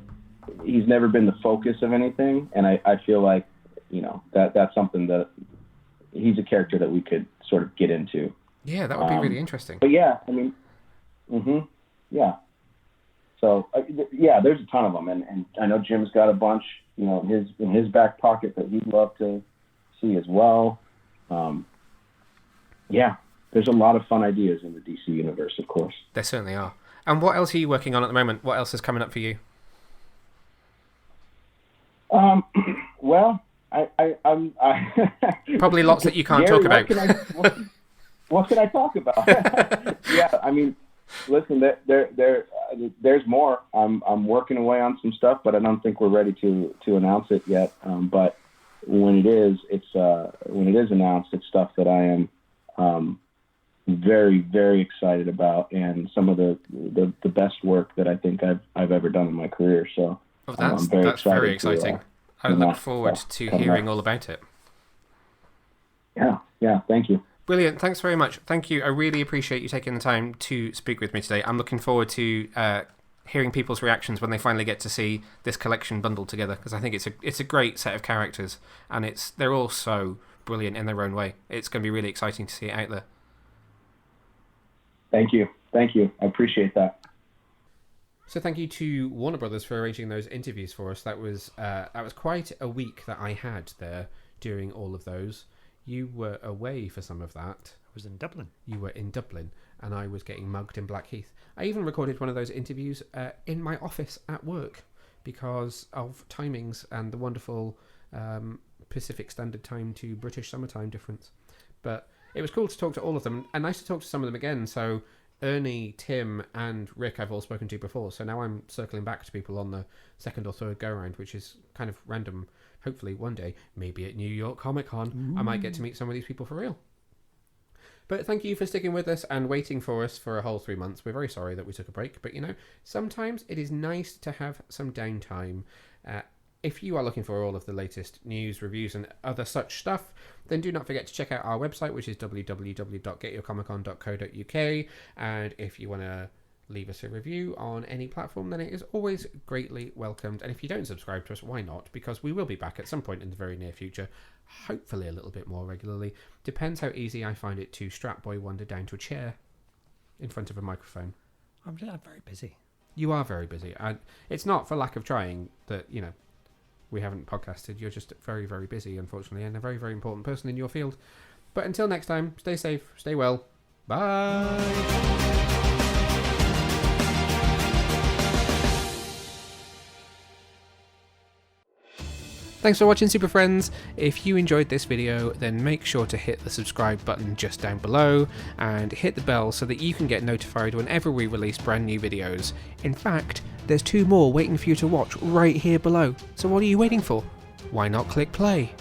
[SPEAKER 8] he's never been the focus of anything. And I feel like, that's something that he's a character that we could sort of get into.
[SPEAKER 1] Yeah, that would be really interesting.
[SPEAKER 8] But yeah, I mean, yeah. So there's a ton of them, and I know Jim's got a bunch, in his back pocket that he'd love to see as well. There's a lot of fun ideas in the DC universe, of course.
[SPEAKER 1] There certainly are. And what else are you working on at the moment? What else is coming up for you?
[SPEAKER 8] Well, I'm
[SPEAKER 1] probably lots that you can't talk about.
[SPEAKER 8] What can I talk about? Yeah, I mean, listen, there's more. I'm working away on some stuff, but I don't think we're ready to announce it yet. But when it is announced, it's stuff that I am very, very excited about, and some of the best work that I think I've ever done in my career. So
[SPEAKER 1] that's very exciting. I look forward to hearing all about it.
[SPEAKER 8] Yeah, thank you.
[SPEAKER 1] Brilliant. Thanks very much. Thank you. I really appreciate you taking the time to speak with me today. I'm looking forward to hearing people's reactions when they finally get to see this collection bundled together, because I think it's a great set of characters, and they're all so brilliant in their own way. It's going to be really exciting to see it out there.
[SPEAKER 8] Thank you. I appreciate that.
[SPEAKER 1] So thank you to Warner Brothers for arranging those interviews for us. That was quite a week that I had there doing all of those. You were away for some of that.
[SPEAKER 2] I was in Dublin.
[SPEAKER 1] You were in Dublin, and I was getting mugged in Blackheath. I even recorded one of those interviews in my office at work because of timings and the wonderful Pacific Standard Time to British Summertime difference. But it was cool to talk to all of them, and nice to talk to some of them again. So Ernie, Tim, and Rick I've all spoken to before, so now I'm circling back to people on the second or third go-round, which is kind of random. Hopefully one day, maybe at New York Comic Con, I might get to meet some of these people for real. But thank you for sticking with us and waiting for us for a whole 3 months. We're very sorry that we took a break, but sometimes it is nice to have some downtime. If you are looking for all of the latest news, reviews, and other such stuff, then do not forget to check out our website, which is www.getyourcomiccon.co.uk. And if you want to leave us a review on any platform, then it is always greatly welcomed. And if you don't subscribe to us, why not? Because we will be back at some point in the very near future, hopefully a little bit more regularly. Depends how easy I find it to strap Boy Wonder down to a chair in front of a microphone.
[SPEAKER 2] I'm very busy.
[SPEAKER 1] You are very busy. And it's not for lack of trying that, we haven't podcasted. You're just very, very busy, unfortunately, and a very, very important person in your field. But until next time, stay safe, stay well. Bye! Thanks for watching, Super Friends. If you enjoyed this video, then make sure to hit the subscribe button just down below and hit the bell so that you can get notified whenever we release brand new videos. In fact, there's 2 more waiting for you to watch right here below. So what are you waiting for? Why not click play?